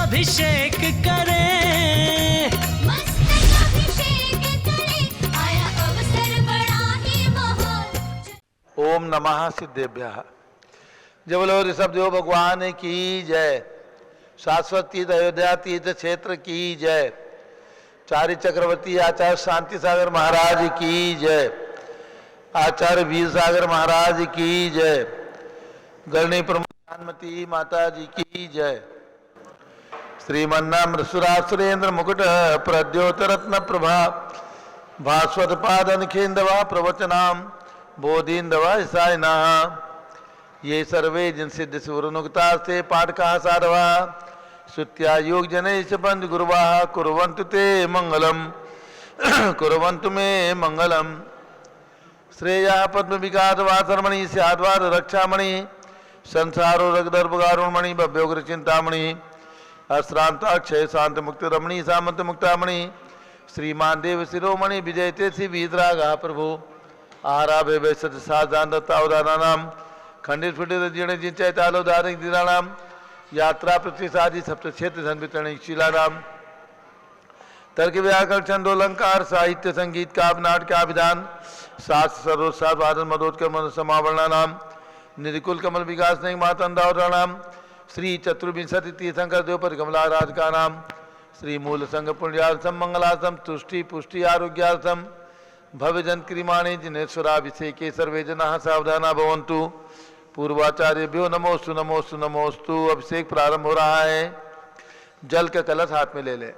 अभिषेक करें, मस्तक अभिषेक करें, आया अवसर बड़ा ही महान। ओम नमः सिद्धेभ्यः। जय बोलो ऋषभ देव भगवान की जय। शाश्वत तीर्थ अयोध्या तीर्थ क्षेत्र की जय। चार्य चक्रवर्ती आचार्य शांति सागर महाराज की जय। आचार्य वीर सागर महाराज की जय। गणनी प्रमुखमती माता जी की जय। श्रीमन्नाम सुरेंद्र मुकुट प्रद्योत रत्न प्रभा भास्वत पादन खेन्दवा प्रवचनाम बोधिन्दवा सायना ये सर्वे जिन सिद्ध सुवरुनुक्ता से पाठ कहा साधवा श्रुत्या योग जनेश बंद गुरुवा कुर्वन्तु ते मंगलम कुर्वन्तु मे मंगलम। श्रेया पद्म विकास वासरमणि स्याद्वार रक्षामणि संसारो रगदर्भगारुणमणि भव्योग्र चिंतामणि अश्रांताक्षय शांत मुक्त रमणी सामंत मुक्तामणि श्रीमान देव शिरोमणि विजयते श्री वीतरागा प्रभु आराभे वैसत साधान दत्तावदानाम खंडित फुटित जीर्ण जिंचय तालो धारिक दिराणाम यात्रा प्रतिसादी सप्त क्षेत्र संवितरण शिलानाम तर्क व्याकरण छंदोलंकार साहित्य संगीत काव्य नाट्य अभिधान शास्त्र सर्वोत्साह वादन मदोत्कर्म समावरणानाम निधिकुल कमल विकास नहीं मातंदावरणाम श्री चतुर्विंशति तीर्थंकर देवपति कमला राज का नाम श्री मूल संघ पुण्यार्थम मंगलार्थम तुष्टि पुष्टि आरोग्यार्थम भव्यजन क्रिमाणे जिनेश्वराभिषेके सर्वे जना सावधाना भवन्तु। पूर्वाचार्यभ्यो नमोस्तु नमोस्तु नमोस्तु। अभिषेक प्रारंभ हो रहा है। जल का कलश हाथ में ले ले।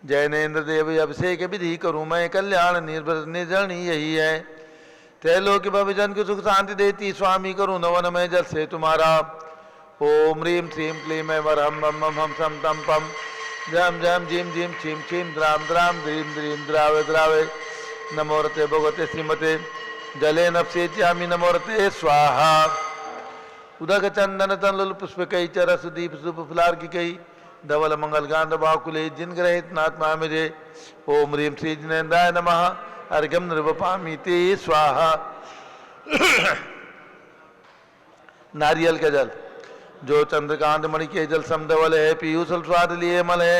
जैनेन्द्र देव अभिषेक विधि करूँ मैं कल्याण निर्जरणी यही है। त्रैलोक्य भवजन को सुख शांति देती स्वामी करूँ नवन में जल से तुम्हारा। ओम ह्रीम श्रीम क्लीम वरहम मम हम सम तम पम जम जम जिम जिम छिम छिम द्राम द्राम द्रीम द्रीम द्रावे द्रावे नमोरते भगवते श्रीमते जले नपसेच्यामि नमोरते स्वाहा। उदक चंदन तनलुल पुष्प कई चरस दीप सुप फुलार की कई धवल मंगल गांध बाकुले जिन ग्रहित नात्मा मेरे। ओम ह्रीम श्री जिनेन्द्राय नमः अर्घ्यम निर्वपामीति स्वाहा। नारियल का जल जो चंद्रकांत मणि के जल समधवल है पीयूष स्वाद लिए मल है।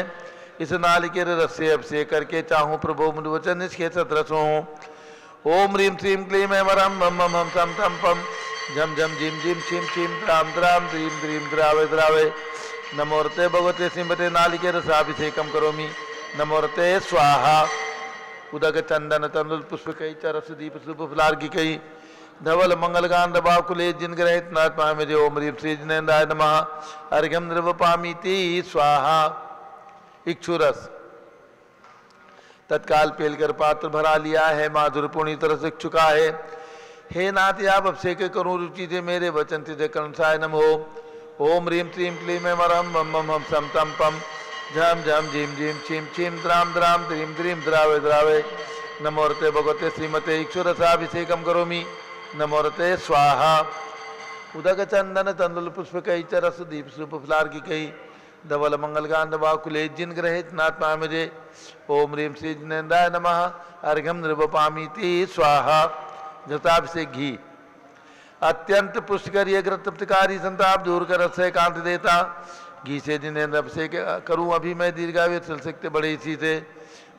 इस नालिकेर रस से अभिषेक करके चाहूँ प्रभु मुझवचन इसके सतरस हूँ। ओम ह्रीम श्रीम क्लीम वरम मम हम सम तम पम झम झम झिम झिम छिम छिम द्राम द्राम द्रीम द्रीम द्रावे द्रावे नमोरते भगवते श्रीमते नालिके रसाभिषेकम करोमि नमोरते स्वाहा। उदक चंदन तंदुल पुष्प कई चरस दीप सुप फुलार की कई धवल मंगल गांध बाकुले जिन ग्रहित नात्मा मेरे। ओम ह्रीम श्री जिनेन्द्राय नमः अर्घ्यम निर्वपामीति स्वाहा। इक्षुरस तत्काल पेलकर पात्र भरा लिया है माधुर पूर्णी तरह से चुका है। हे नाथ आप अभिषेक करूँ रुचि से मेरे वचन तिथे कर्णसाय नमो। ओम ह्रीम श्रीम क्लीम वरम मम हम सम तम पम झम झम झिम झिम छिम छिम द्राम द्राम द्रीम द्रीम द्रावे द्रावे नमोरते भगवते श्रीमते इक्षुरसाभिषेकम करोमि नमोरते स्वाहा। उदक चंदन तंदुल पुष्प कई चरस दीप सुप फुलार की कई धवल मंगल गांध बाकुले जिन ग्रहित नात्मा मुझे। ओम ह्रीम श्री जिनेन्द्राय नमः अर्घ्यम निर्वपामीति स्वाहा। घृताभिषेक घी अत्यंत पुष्टिकर ये घृत तृप्तकारी संताप दूर कर रस कांति देता। घी से जिनेन्द्र अभिषेक करूँ अभी मैं दीर्घायु चल सकते बड़े इसी से।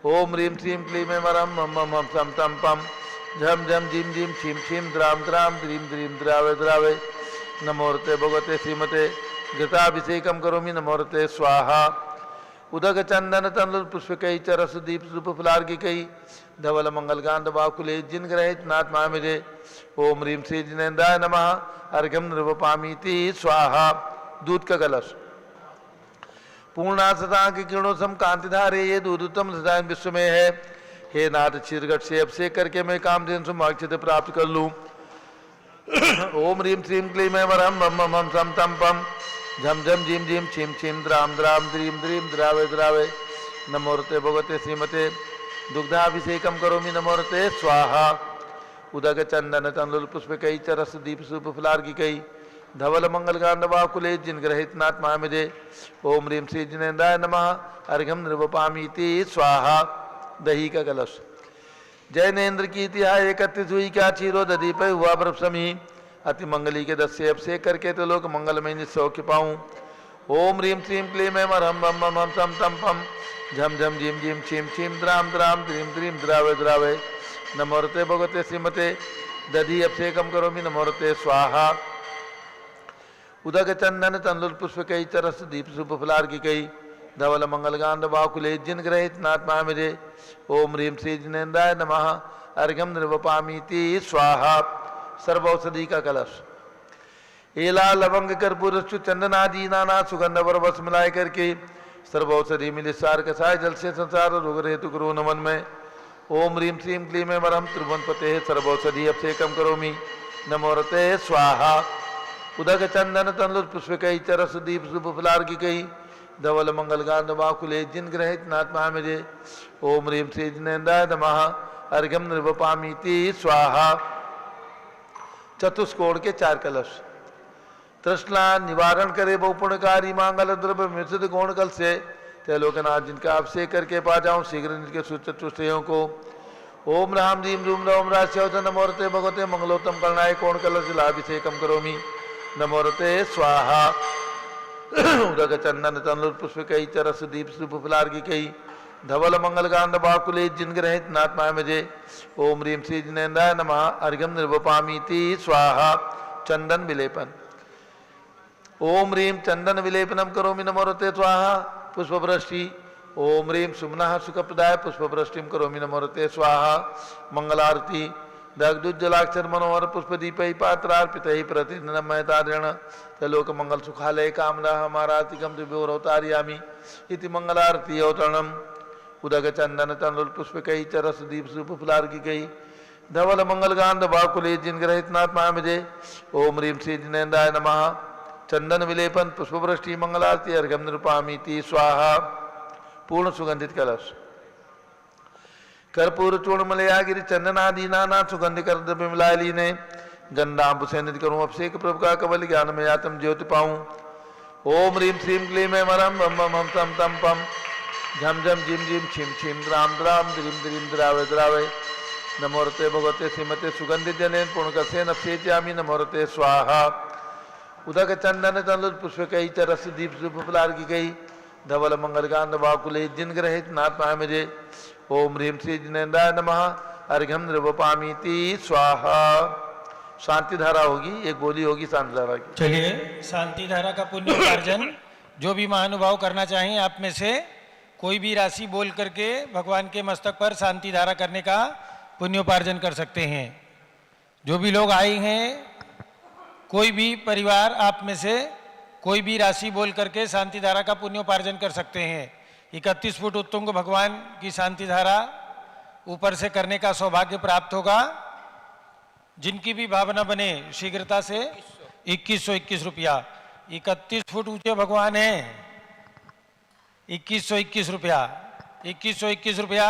ओम ह्रीम श्रीम क्लीम वरम मम हम सम तम पम झम झम झिम झिम छिम छिम द्राम द्राम द्रीम द्रीम द्रावे द्रावे नमोरते भगवते श्रीमते घृताभिषेकम करोमि नमोरते स्वाहा। उदक चंदन तंदुल पुष्प कई चरस दीप सुप फुलार की कई धवल मंगल गांध बाकुले जिन ग्रहित नात्मा मेरे। ओम ह्रीम श्री जिनेन्द्राय नमः अर्घ्यम निर्वपामीति स्वाहा। दूध का कलश पूर्णा सदा के किरणों सम कांति धारे ये दूध उत्तम सदान विश्व में है। हे नाथ चिरगट से अभिषेक करके मैं कामधेन सुमाक्षित प्राप्त कर लूँ। ओम ह्रीम श्रीम क्लीम वरम मम हम सम तम पम झम झम झिम झिम छिम छिम द्राम द्राम द्रीम द्रीम द्रावे द्रावे नमोरते भगवते श्रीमते दुग्धाभिषेकम करोमि नमोरते स्वाहा। उदक चंदन तंदुल पुष्प कई चरस दीप सुप फुलार की कई धवल मंगल गांध बाकुले जिन ग्रहित नात्मा मुझे। ओम ह्रीम श्री जिनेन्द्राय नमः अर्घ्यम निर्वपामीति स्वाहा। दही का कलश जैनेन्द्र की तिहा एकत्रित हुई क्या चीरो दधी पे हुआ बर्फ समी। अति मंगली के 10 से अभिषेक करके तो लोग मंगलमय सौख्य पाऊँ। ओम ह्रीं श्रीं क्लीं ऐं हरं बम बम हम सम तम पम झम झम झीम झीम छीम छीम द्राम द्राम द्रीम द्रीम द्रावे द्रावे नमोरते भगवते श्रीमते दधि अभिषेकम करोमि नमोरते स्वाहा उदक चंदन तंदुल पुष्प कई चरस दीप सुप फलार की कई धवल मंगल गांध बाकुले जिन ग्रहित नात्मा मेरे ओम ह्रीं श्री जिनेन्द्राय नमः अर्घ्यम निर्वपामीति स्वाहा सर्वौषधि का कलश एला लवंग कर्पूर चंदनादि नाना सुगंध पर बस मिलाए करके सर्वौषधि मिले सार कसाय जल से संसार रोग हेतु करो नमन में ओम ह्रीं श्रीं क्लीं ऐं हरं त्रिभुवन पते सर्वौषधि अभिषेकम करोमि नमोरते स्वाहा उदक चंदन तंदुल पुष्प कई चरस दीप शुभ फलार की कई धवल मंगल गांध बाकुले जिन ग्रहित नात्मा मेरे ओम ह्रीं श्री जिनेन्द्राय नमः अर्घ्यम निर्वपामीति स्वाहा चतुष्कोण के 4 कलश तृष्णा निवारण करे बहुपुण्यकारी मांगल द्रव्य मिश्रित गौण कल से त्रिलोकनाथ जिनका अभिषेक करके पा जाऊं शीघ्र इनके चतुष्टयों को ओम राम रीम रूम रम राश्यवत नमोरते भगवते मंगलोत्तम करणाय कोण कलश लाभिषेकम करोमि नमोरते स्वाहा उदक चंदन तंदुल पुष्प कई चरस दीप शुभ फलार की कई धवल मंगल गांध बाकुले जिन ग्रहित नात्मा मुझे ओम ह्रीं श्री जिनेन्द्राय नमः अर्घ्यम निर्वपामीति स्वाहा चंदन विलेपन ओम ह्रीं चंदन विलेपनम करोमि नमोरते स्वाहा पुष्पवृष्टि ओम ह्रीं सुमनः सुखप्रदाय पुष्पवृष्टिम करोमि नमोरते स्वाहा मंगलारती दग्धुज्जलाक्षर मनोहर पुष्पदीपै पात्रार्पितैः प्रतिदिनमयतारेण त्रिलोक मंगल सुखालय कामना हमारातिकम दिव्योरवतारयामि इति मंगलारती अवतरणम उदक चंदन तंदुल पुष्पकै चरस दीप शुभ फलार की गई धवल मंगल गांध बाकुले जिन ग्रहित नात्मा मुझे ओम ह्रीं श्री जिनेन्द्राय नमः चंदन विलेपन पुष्पवृष्टि मंगलारती अर्घ्यम निरूपामीति स्वाहा पूर्ण सुगंधित कलश कर्पूर चूर्ण मलयागिरी चंदनादि नाना सुगंधि कर द्रव्य मिलाय लीने गंधांब सेनित करूं अभिषेक प्रभु का कवल ज्ञान में आत्म ज्योति पाऊं ओम ह्रीं श्रीं क्लीं ऐं हरं बम बम हम सम तम पम झम झम झिम झिम छिम छिम द्राम द्राम द्रीम द्रीम द्रावे द्रावे नमोरते भगवते श्रीमते सुगंधित जनेन पूर्णकसेन अभिषेच्यामि नमोरते स्वाहा उदक चंदन तंदुल पुष्प कई चरस दीप शुभ फलार की गई धवल मंगल गांध बाकुले जिन ग्रहित नात्मा मुझे ओम ह्रीं श्री जिनेन्द्राय नमः अर्घ्यम निर्वपामीति स्वाहा शांति धारा होगी एक बोली होगी शांति धारा की चलिए शांति धारा का पुण्योपार्जन जो भी महानुभाव करना चाहें आप में से कोई भी राशि बोल करके भगवान के मस्तक पर शांति धारा करने का पुण्योपार्जन कर सकते हैं। जो भी लोग आए हैं कोई भी परिवार आप में से कोई भी राशि बोल करके शांति धारा का पुण्योपार्जन कर सकते हैं। 31 फुट उत्तुंग भगवान की शांति धारा ऊपर से करने का सौभाग्य प्राप्त होगा। जिनकी भी भावना बने शीघ्रता से 2121 रुपया 31 फुट ऊंचे भगवान हैं 2121 रुपया 2121 रुपया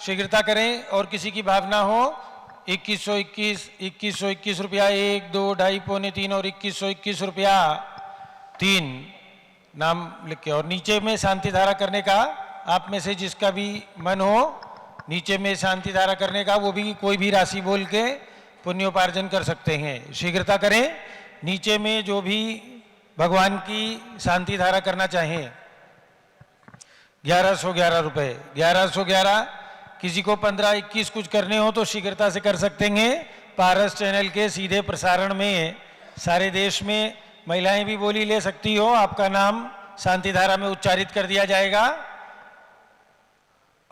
शीघ्रता करें और किसी की भावना हो 2121 रुपया 1 2 2.5 पौने 3 और 2121 रुपया 3 नाम लिख के और नीचे में शांति धारा करने का आप में से जिसका भी मन हो नीचे में शांति धारा करने का वो भी कोई भी राशि बोल के पुण्योपार्जन कर सकते हैं। शीघ्रता करें। नीचे में जो भी भगवान की शांति धारा करना चाहें 1111 रुपये 1111 किसी को 15-21 कुछ करने हो तो शीघ्रता से कर सकते हैं। पारस चैनल के सीधे प्रसारण में सारे देश में महिलाएं भी बोली ले सकती हो। आपका नाम शांति धारा में उच्चारित कर दिया जाएगा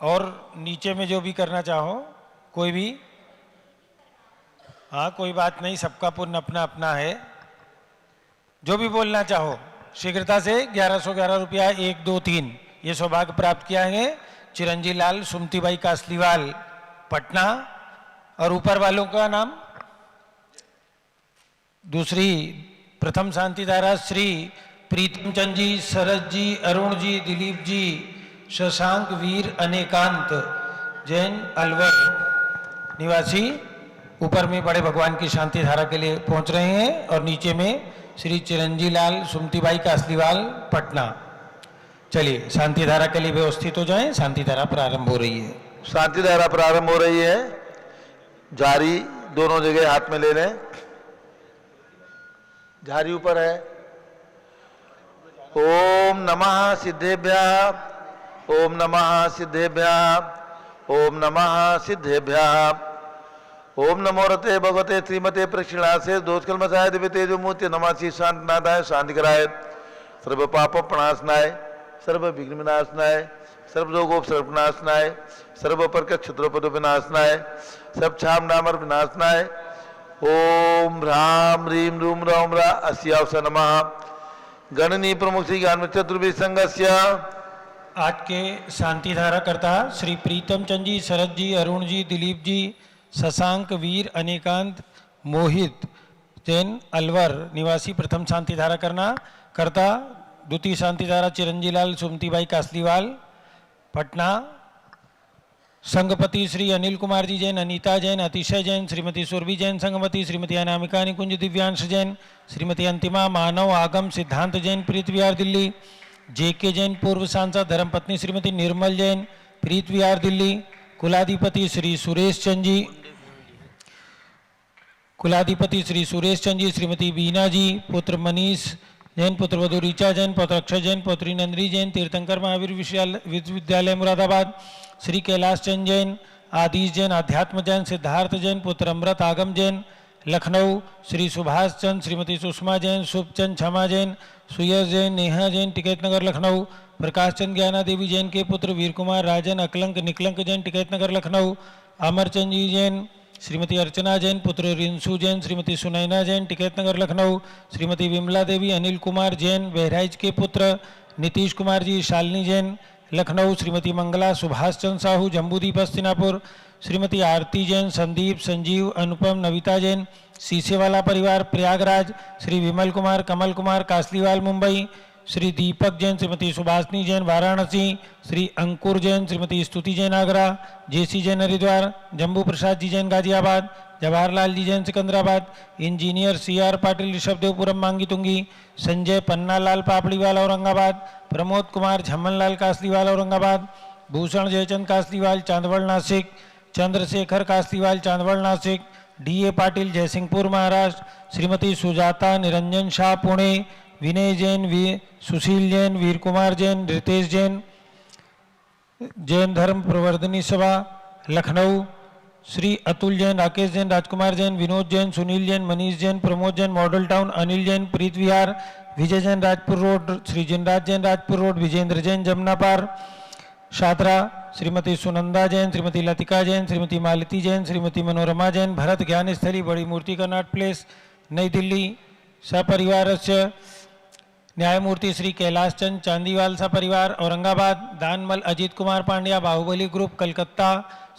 और नीचे में जो भी करना चाहो कोई भी हाँ कोई बात नहीं सबका पुण्य अपना अपना है। जो भी बोलना चाहो शीघ्रता से 1111 रुपया 1 2 3 ये सौभाग्य प्राप्त किया है चिरंजी लाल सुमतीबाई कासलीवाल पटना और ऊपर वालों का नाम दूसरी प्रथम शांति धारा श्री प्रीतम चंद जी शरद जी अरुण जी दिलीप जी शशांक वीर अनेकांत जैन अलवर निवासी ऊपर में बड़े भगवान की शांति धारा के लिए पहुंच रहे हैं और नीचे में श्री चिरंजी लाल सुमतीबाई कासलीवाल पटना। चलिए शांति धारा के लिए व्यवस्थित हो जाएं। शांति धारा प्रारंभ हो रही है। शांति धारा प्रारंभ हो रही है। जारी दोनों जगह हाथ में ले लें। झारी ऊपर है ओम नमः सिद्धेभ्यः, ओम नमः सिद्धेभ्यः, ओम नमः सिद्धेभ्यः। ओम नमो रते भगवते श्रीमते प्रक्षिणासे दोषकल्मषाय दिव्य तेजोमूर्ति नमासि शांतनाथाय शांतिकराय सर्व पाप प्रणाशनाय सर्व विघ्न विनाशनाय सर्व रोगोपसर्ग विनाशनाय सर्व प्रकट क्षत्रोपद विनाशनाय सब छाम नामर विनाशनाय। ओम ह्राम ह्रीम रूम रौम रा अस्यावस नमः। गणनी प्रमुख श्री ज्ञान चतुर्वेद संघस्य आज के शांति धारा करता श्री प्रीतम चंद जी, शरद जी, अरुण जी, दिलीप जी, शशांक, वीर, अनेकांत, मोहित जैन, अलवर निवासी प्रथम शांति धारा करता द्वितीय शांति धारा चिरंजीलाल सुमतीबाई कासलीवाल पटना। संघपति श्री अनिल कुमार जी जैन, अनीता जैन, अतिशय जैन, श्रीमती सुरभि जैन संघमती, श्रीमती अनामिका निकुंज दिव्यांश जैन, श्रीमती अंतिमा मानव आगम सिद्धांत जैन प्रीत विहार दिल्ली। जेके जैन पूर्व सांसद धर्मपत्नी श्रीमती निर्मल जैन प्रीत विहार दिल्ली। कुलाधिपति श्री सुरेश चंद जी, कुलाधिपति श्री सुरेश चंद जी, श्रीमती बीना जी, पुत्र मनीष जैन, पुत्र वधु ऋचा जैन, पुत्र अक्षय जैन, पुत्री नंदरी जैन, तीर्थंकर महावीर विश्वविद्यालय मुरादाबाद। श्री कैलाश चंद जैन, आदिश जैन, अध्यात्म जैन, सिद्धार्थ जैन, पुत्र अमृत आगम जैन लखनऊ। श्री सुभाष चंद, श्रीमती सुषमा जैन, शुभचंद क्षमा जैन, सुयश जैन, नेहा जैन, टिकैत नगर लखनऊ। प्रकाश चंद ज्ञाना देवी जैन के पुत्र वीर कुमार राजन, अकलंक निकलंक जैन, टिकैत नगर लखनऊ। अमरचंद जी जैन, श्रीमती अर्चना जैन, पुत्र रिंसू जैन, श्रीमती सुनैना जैन, टिकैत नगर लखनऊ। श्रीमती विमला देवी, अनिल कुमार जैन, बहराइच के पुत्र नीतीश कुमार जी, शालिनी जैन लखनऊ। श्रीमती मंगला सुभाष चंद्र साहू, जम्बूदीप हस्तिनापुर। श्रीमती आरती जैन, संदीप, संजीव, अनुपम, नविता जैन, सीसेवाला परिवार प्रयागराज। श्री विमल कुमार, कमल कुमार, कासलीवाल मुंबई। श्री दीपक जैन, श्रीमती सुभाषनी जैन, वाराणसी। श्री अंकुर जैन, श्रीमती स्तुति जैन, आगरा। जेसी जैन, हरिद्वार। जम्बू प्रसाद जी जैन, गाजियाबाद। जवाहरलाल जी जैन, सिकंदराबाद। इंजीनियर CR पाटिल, ऋषभदेवपुरम, मांगी तुंगी। संजय पन्नालाल पापड़ीवाल, औरंगाबाद। प्रमोद कुमार झम्मनलाल, कासलीवाल, औरंगाबाद। भूषण जयचंद कासलीवाल, चांदवड़, नासिक। चंद्रशेखर कासलीवाल, चांदवड़, नासिक। DA पाटिल, जयसिंहपुर, महाराष्ट्र। श्रीमती सुजाता निरंजन शाह, पुणे। विनय जैन, सुशील जैन, वीर कुमार जैन, रितेश जैन, जैन धर्म प्रवर्धनी सभा लखनऊ। श्री अतुल जैन, राकेश जैन, राजकुमार जैन, विनोद जैन, सुनील जैन, मनीष जैन, प्रमोद जैन, मॉडल टाउन। अनिल जैन, प्रीत विहार। विजय जैन, राजपुर रोड। श्री जिनराज जैन, राजपुर रोड। विजेंद्र जैन, जमुना पार, शादरा। श्रीमती सुनंदा जैन, श्रीमती लतिका जैन, श्रीमती मालती जैन, श्रीमती मनोरमा जैन, भरत ज्ञान स्थली, बड़ी मूर्ति कर्नाट प्लेस, नई दिल्ली। सपरिवारस्य न्यायमूर्ति श्री कैलाश चंद चांदीवाल सपरिवार, औरंगाबाद। दानमल अजीत कुमार पांड्या, बाहुबली ग्रुप, कलकत्ता।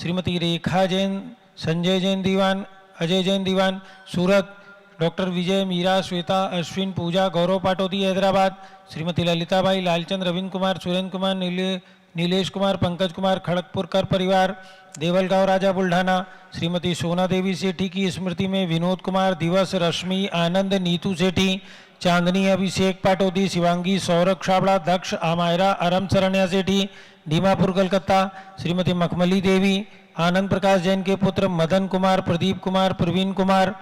श्रीमती रेखा जैन, संजय जैन दीवान, अजय जैन दीवान, सूरत। डॉक्टर विजय, मीरा, श्वेता, अश्विन, पूजा, गौरव पाटोदी, हैदराबाद। श्रीमती ललिताबाई, लालचंद, रविंद्र कुमार, सुरेंद्र कुमार, नीलेश कुमार, पंकज कुमार, खड़गपुर कर परिवार, देवलगांव, राजा, बुल्ढाना। श्रीमती सोना देवी सेठी की स्मृति में विनोद कुमार, दिवस, रश्मि, आनंद, नीतू सेठी, चांदनी, अभिषेक पाटोदी, शिवांगी, सौरभ छाबड़ा, दक्ष, आमायरा, अरम शरण्या सेठी, दीमापुर, कलकत्ता। श्रीमती मखमली देवी, आनंद प्रकाश जैन के पुत्र मदन कुमार, प्रदीप कुमार, प्रवीण कुमार,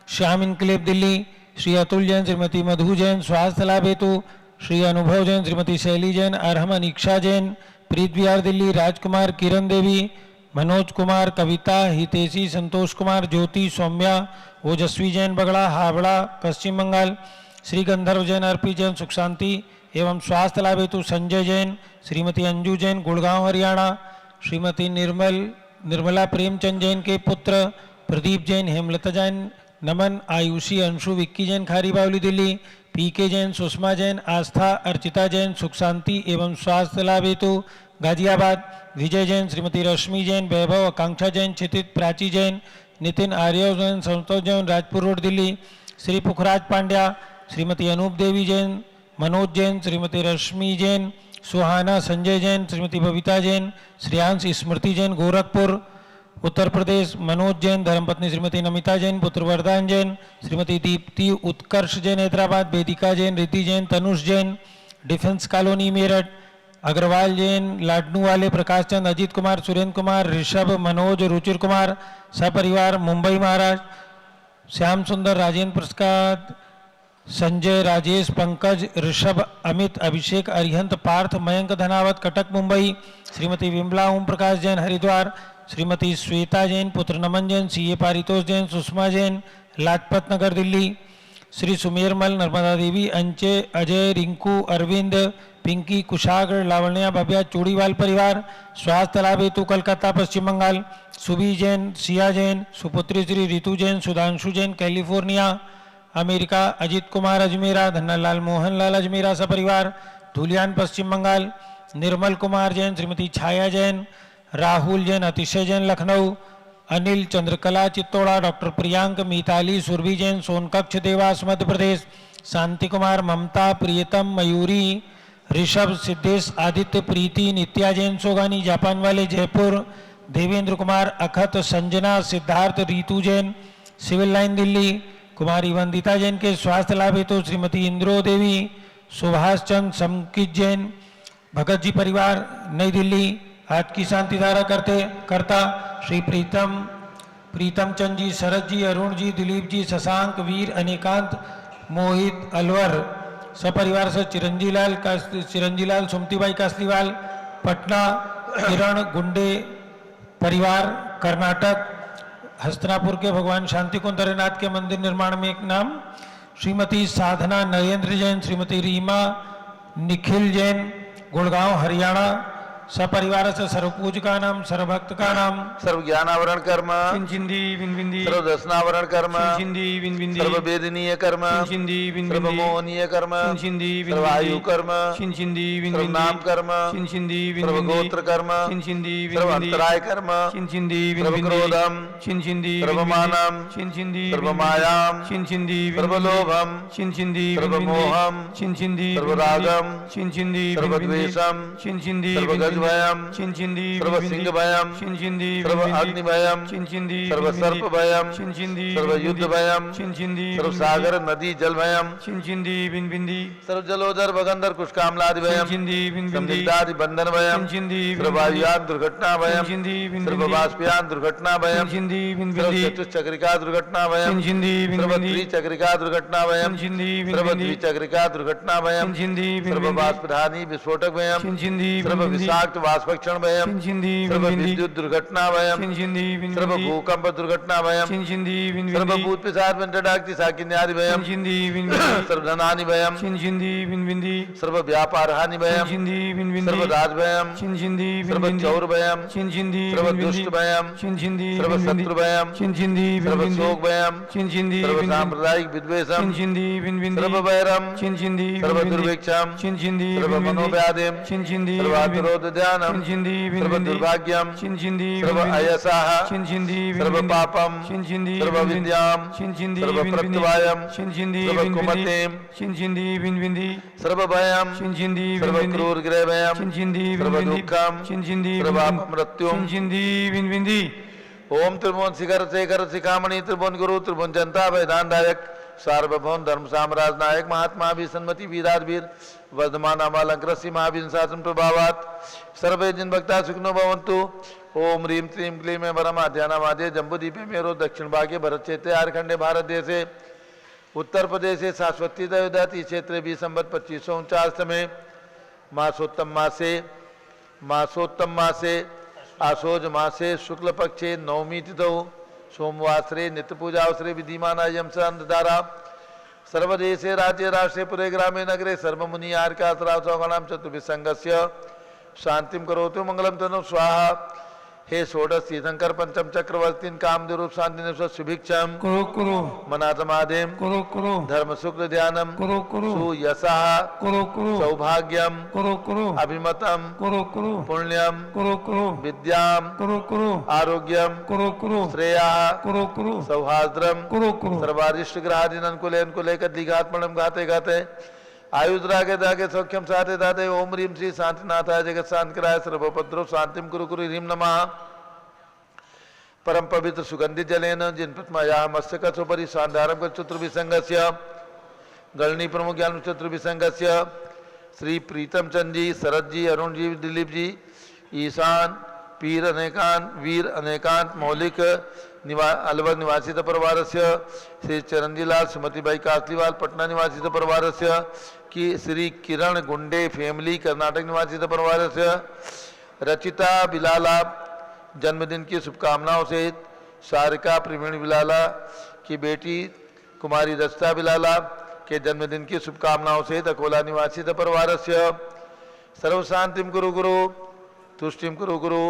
श्याम इनकलेब, दिल्ली। श्री अतुल जैन, श्रीमती मधु जैन, स्वास्थ्य लाभ हेतु। श्री अनुभव जैन, श्रीमती शैली जैन, अरहम अनीक्षा जैन, प्रीत विहार, दिल्ली। राजकुमार, किरण देवी, मनोज कुमार, कविता, हितेशी, संतोष कुमार, ज्योति, सौम्या, ओजस्वी जैन, बगड़ा, हावड़ा, पश्चिम बंगाल। श्री गंधर्व जैन, अर्पी जैन, सुख शांति एवं स्वास्थ्य लाभ हेतु संजय जैन, श्रीमती अंजू जैन, गुड़गांव, हरियाणा। श्रीमती निर्मला प्रेमचंद जैन के पुत्र प्रदीप जैन, हेमलता जैन, नमन, आयुषी, अंशु, विक्की जैन, खारी बावली, दिल्ली। PK जैन, सुषमा जैन, आस्था, अर्चिता जैन, सुख शांति एवं स्वास्थ्य लाभ हेतु गाजियाबाद। विजय जैन, श्रीमती रश्मि जैन, वैभव, आकांक्षा जैन, क्षितिज, प्राची जैन, नितिन, आर्य जैन, संतोष जैन, राजपुर रोड, दिल्ली। श्री पुखराज पांड्या, श्रीमती अनूप देवी जैन, मनोज जैन, श्रीमती रश्मि जैन, सुहाना, संजय जैन, श्रीमती बबीता जैन, श्रेयांश, स्मृति जैन, गोरखपुर, उत्तर प्रदेश। मनोज जैन, धर्मपत्नी श्रीमती नमिता जैन, पुत्र वरदान जैन, श्रीमती दीप्ति, उत्कर्ष जैन, हैदराबाद। वेदिका जैन, रिद्धि जैन, तनुष जैन, डिफेंस कॉलोनी, मेरठ। अग्रवाल जैन, लाडनू वाले, प्रकाश चंद, अजीत कुमार, सुरेंद्र कुमार, ऋषभ, मनोज, रुचिर कुमार, सपरिवार, मुंबई, महाराष्ट्र। श्याम सुंदर, राजेंद्र प्रसाद, संजय, राजेश, पंकज, ऋषभ, अमित, अभिषेक, अरिहंत, पार्थ, मयंक, धनावत, कटक, मुंबई। श्रीमती विमला ओम प्रकाश जैन, हरिद्वार। श्रीमती श्वेता जैन, पुत्र नमन जैन, सीए पारितोष जैन, सुषमा जैन, लाजपत नगर, दिल्ली। श्री सुमेरमल, नर्मदा देवी, अंचे, अजय, रिंकू, अरविंद, पिंकी, कुशाग्र, लावण्या, भव्या, चूड़ीवाल परिवार। स्वास्थ्य लाभ हेतु कलकत्ता, पश्चिम बंगाल। सुबी जैन, सिया जैन, सुपुत्री श्री रितु जैन, सुधांशु जैन, कैलिफोर्निया, अमेरिका। अजीत कुमार, अजमेरा। धन्नालाल मोहनलाल, अजमेरा सपरिवार, धुलियान, पश्चिम बंगाल। निर्मल कुमार जैन, श्रीमती छाया जैन, राहुल जैन, अतिशय जैन, लखनऊ। अनिल, चंद्रकला, चित्तौड़ा। डॉक्टर प्रियांक, मिताली, सुरभि जैन, सोनकक्ष, देवास, मध्य प्रदेश। शांति कुमार, ममता, प्रियतम, मयूरी, ऋषभ, सिद्धेश, आदित्य, प्रीति, नित्या जैन, सोगानी, जापान वाले, जयपुर। देवेंद्र कुमार, अखत, संजना, सिद्धार्थ, रीतु जैन, सिविल लाइन, दिल्ली। कुमारी वंदिता जैन के स्वास्थ्य लाभ हेतु श्रीमती इंद्रो देवी, सुभाष चंद, समकित जैन, भगत जी परिवार, नई दिल्ली। आज की शांति धारा करता श्री प्रीतम चंद जी, शरद जी, अरुण जी, दिलीप जी, शशांक, वीर, अनेकांत, मोहित, अलवर सपरिवार से चिरंजीलाल, सुमतीबाई कासलीवाल, पटना। किरण, गुंडे परिवार, कर्नाटक। हस्तनापुर के भगवान शांति कुंदरनाथ के मंदिर निर्माण में एक नाम। श्रीमती साधना नरेंद्र जैन, श्रीमती रीमा, निखिल जैन, गुड़गांव, हरियाणा। सपरिवार से सर्वपूज का नाम, सर्वभक्त का नाम। सर्व ज्ञानावरण कर्म, चिंदी बिंदी, सर्व दर्शनावरण कर्म, चिंदी बिंदी, सर्व वेदनीय कर्म, चिंदी सर्व बिंदी, मोहनीय कर्म, चिंदी सर्व आयु कर्म, चिंदी सर्व नाम कर्म, चिंदी सर्व गोत्र कर्म, चिंदी सर्व अंतराय कर्म, चिंदी सर्व क्रोधम, चिंदी सर्व मानम, चिंदी सर्व मायाम, चिंदी सर्व लोभम, चिंदी सर्व मोहम, चिंदी सर्व रागम, चिंदी सर्व द्वेषम, चिंदी सर्व गजभयम, चिंदी सर्व सिंह भयम, चिंदी सर्व अग्नि भयम, चिंदी सर्व सर्प भयम, चिंदी सर्व युद्ध भयम, चिंदी सर्व सागर नदी जल भयम, चिंदी बिंदी, सर्व जलोदर भगंदर कुशकामलादि भयम, चिंदी बिंदी, संदिग्धादि बंधन भयम, चिंदी सर्व वायुयान दुर्घटना भयम, चिंदी सर्व बाष्पयान दुर्घटना भयम, चिंदी सर्व चतुश्चक्रिका दुर्घटना भयम, चिंदी सर्व त्रिचक्रिका दुर्घटना भयम, चिंदी सर्व द्विचक्रिका दुर्घटना भयम, चिंदी सर्व बाष्पधानी विस्फोटक भयम, चिंदी सर्व विषाक्त वाष्पक्षण भयम, चिंदी सर्व विद्युत दुर्घटना भयम, चिंदी सर्व भूकंप दुर्घटना भयम, चिंदी सर्व भूत पिशाच मंडडाक्ति साकिन्यादि भयम, चिंदी सर्व धनानि भयम, चिंदी बिंदी, सर्व व्यापार हानि भयम, चिंदी बिंदी, सर्व राज भयम, चिंदी सर्व चौर भयम, चिंदी सर्व दुष्ट भयम, चिंदी सर्व शत्रु भयम, चिंदी सर्व शोक भयम, चिंदी सर्व सांप्रदायिक विद्वेषम, चिंदी सर्व वैरम, चिंदी सर्व दुर्भिक्षम, चिंदी सर्व मनोव्याधिम, चिंदी सर्व अतिरोध ध्यानम, चिंदी सर्व दुर्भाग्यम, चिंदी सर्व अयसाः, चिंदी सर्व पापम, चिंदी सर्व विद्याम, चिंदी सर्व प्रत्यवायम, चिंदी सर्व कुमतिम, चिंदी बिंदी, सर्व भयम, चिंदी सर्व क्रूर गृह भयम, चिंदी सर्व दुःखम, चिंदी सर्व मृत्युम। चिंदी बिंदी। ओम त्रिभुवन शिखर शेखर शिखामणि त्रिभुवन गुरु त्रिभुवन जनता वैधानदायक सार्वभौम धर्म साम्राज नायक महात्मा भी सन्मति वीराज वीर वर्धमान अमालंकृष्य महावीर शासन प्रभावात सर्वे जिन भक्ता सुखनो भवन्तु। ओम ह्रीं क्लीं क्लीं में वरमा ध्यानमादे जम्बूदीपे मेरो दक्षिण भागे भरत क्षेत्रे आरखंडे भारत देशे उत्तर प्रदेशे शाश्वती दयोदति क्षेत्रे भी संवत 2549 में मासोत्तम मासे आशोज मासे शुक्ल पक्षे नवमी तिथौ सोमवासरे नित्य पूजा अवसरे विधिमान यम संधारा सर्वदेशे राज्य राष्ट्रे पुरे ग्रामे नगरे सर्वमुनि आर्का चौगणाम चतुर्विसंगस्य शांतिम करोतु मंगलम तनु स्वाहा। हे षोडश तीर्थंकर पंचम चक्रवर्तीन कामदेव शांति सुभिक्षम करो मनातमादेम करो धर्म शुक्ल ध्यानम करो सुयसा करो सौभाग्यम करो अभिमतम करो पुण्यम करो विद्याम करो आरोग्यम करो श्रेया करो सौहार्द्रम करो सर्वारिष्ट ग्रहादीन अनुकूले कद्दिघात्मणम घाते घाते आयुद्रागे दागे सौख्यम साधे दादे ओम ह्रीं श्री शांतिनाथाय जगत शांतिकराय सर्वोपद्रव शांतिम कुरु कुरु ह्रीं नमः। परम पवित्र सुगंधित जलेन जिन पद्मया मस्तकोपरि शांधारम कर चतुर्विसंगस्य गणनी प्रमुख ज्ञान चतुर्विसंगस्य श्री प्रीतम चंद जी, शरद जी, अरुण जी, दिलीप जी, ईशान, पीर अनेकांत, वीर अनेकांत, मौलिक, अलवर निवासित परिवारस्य श्री चरणजीलाल सुमतिबाई कासलीवाल पटना निवासित परिवारस्य की श्री किरण गुंडे फैमिली कर्नाटक निवासित परिवारस्य रचिता बिलाला जन्मदिन की शुभकामनाओं सहित सारिका प्रवीण बिलाला की बेटी कुमारी रस्ता बिलाला के जन्मदिन की शुभकामनाओं सहित अकोला निवासित परिवारस्य सर्व शांतिम कुरु गुरु तुष्टिम कुरु गुरु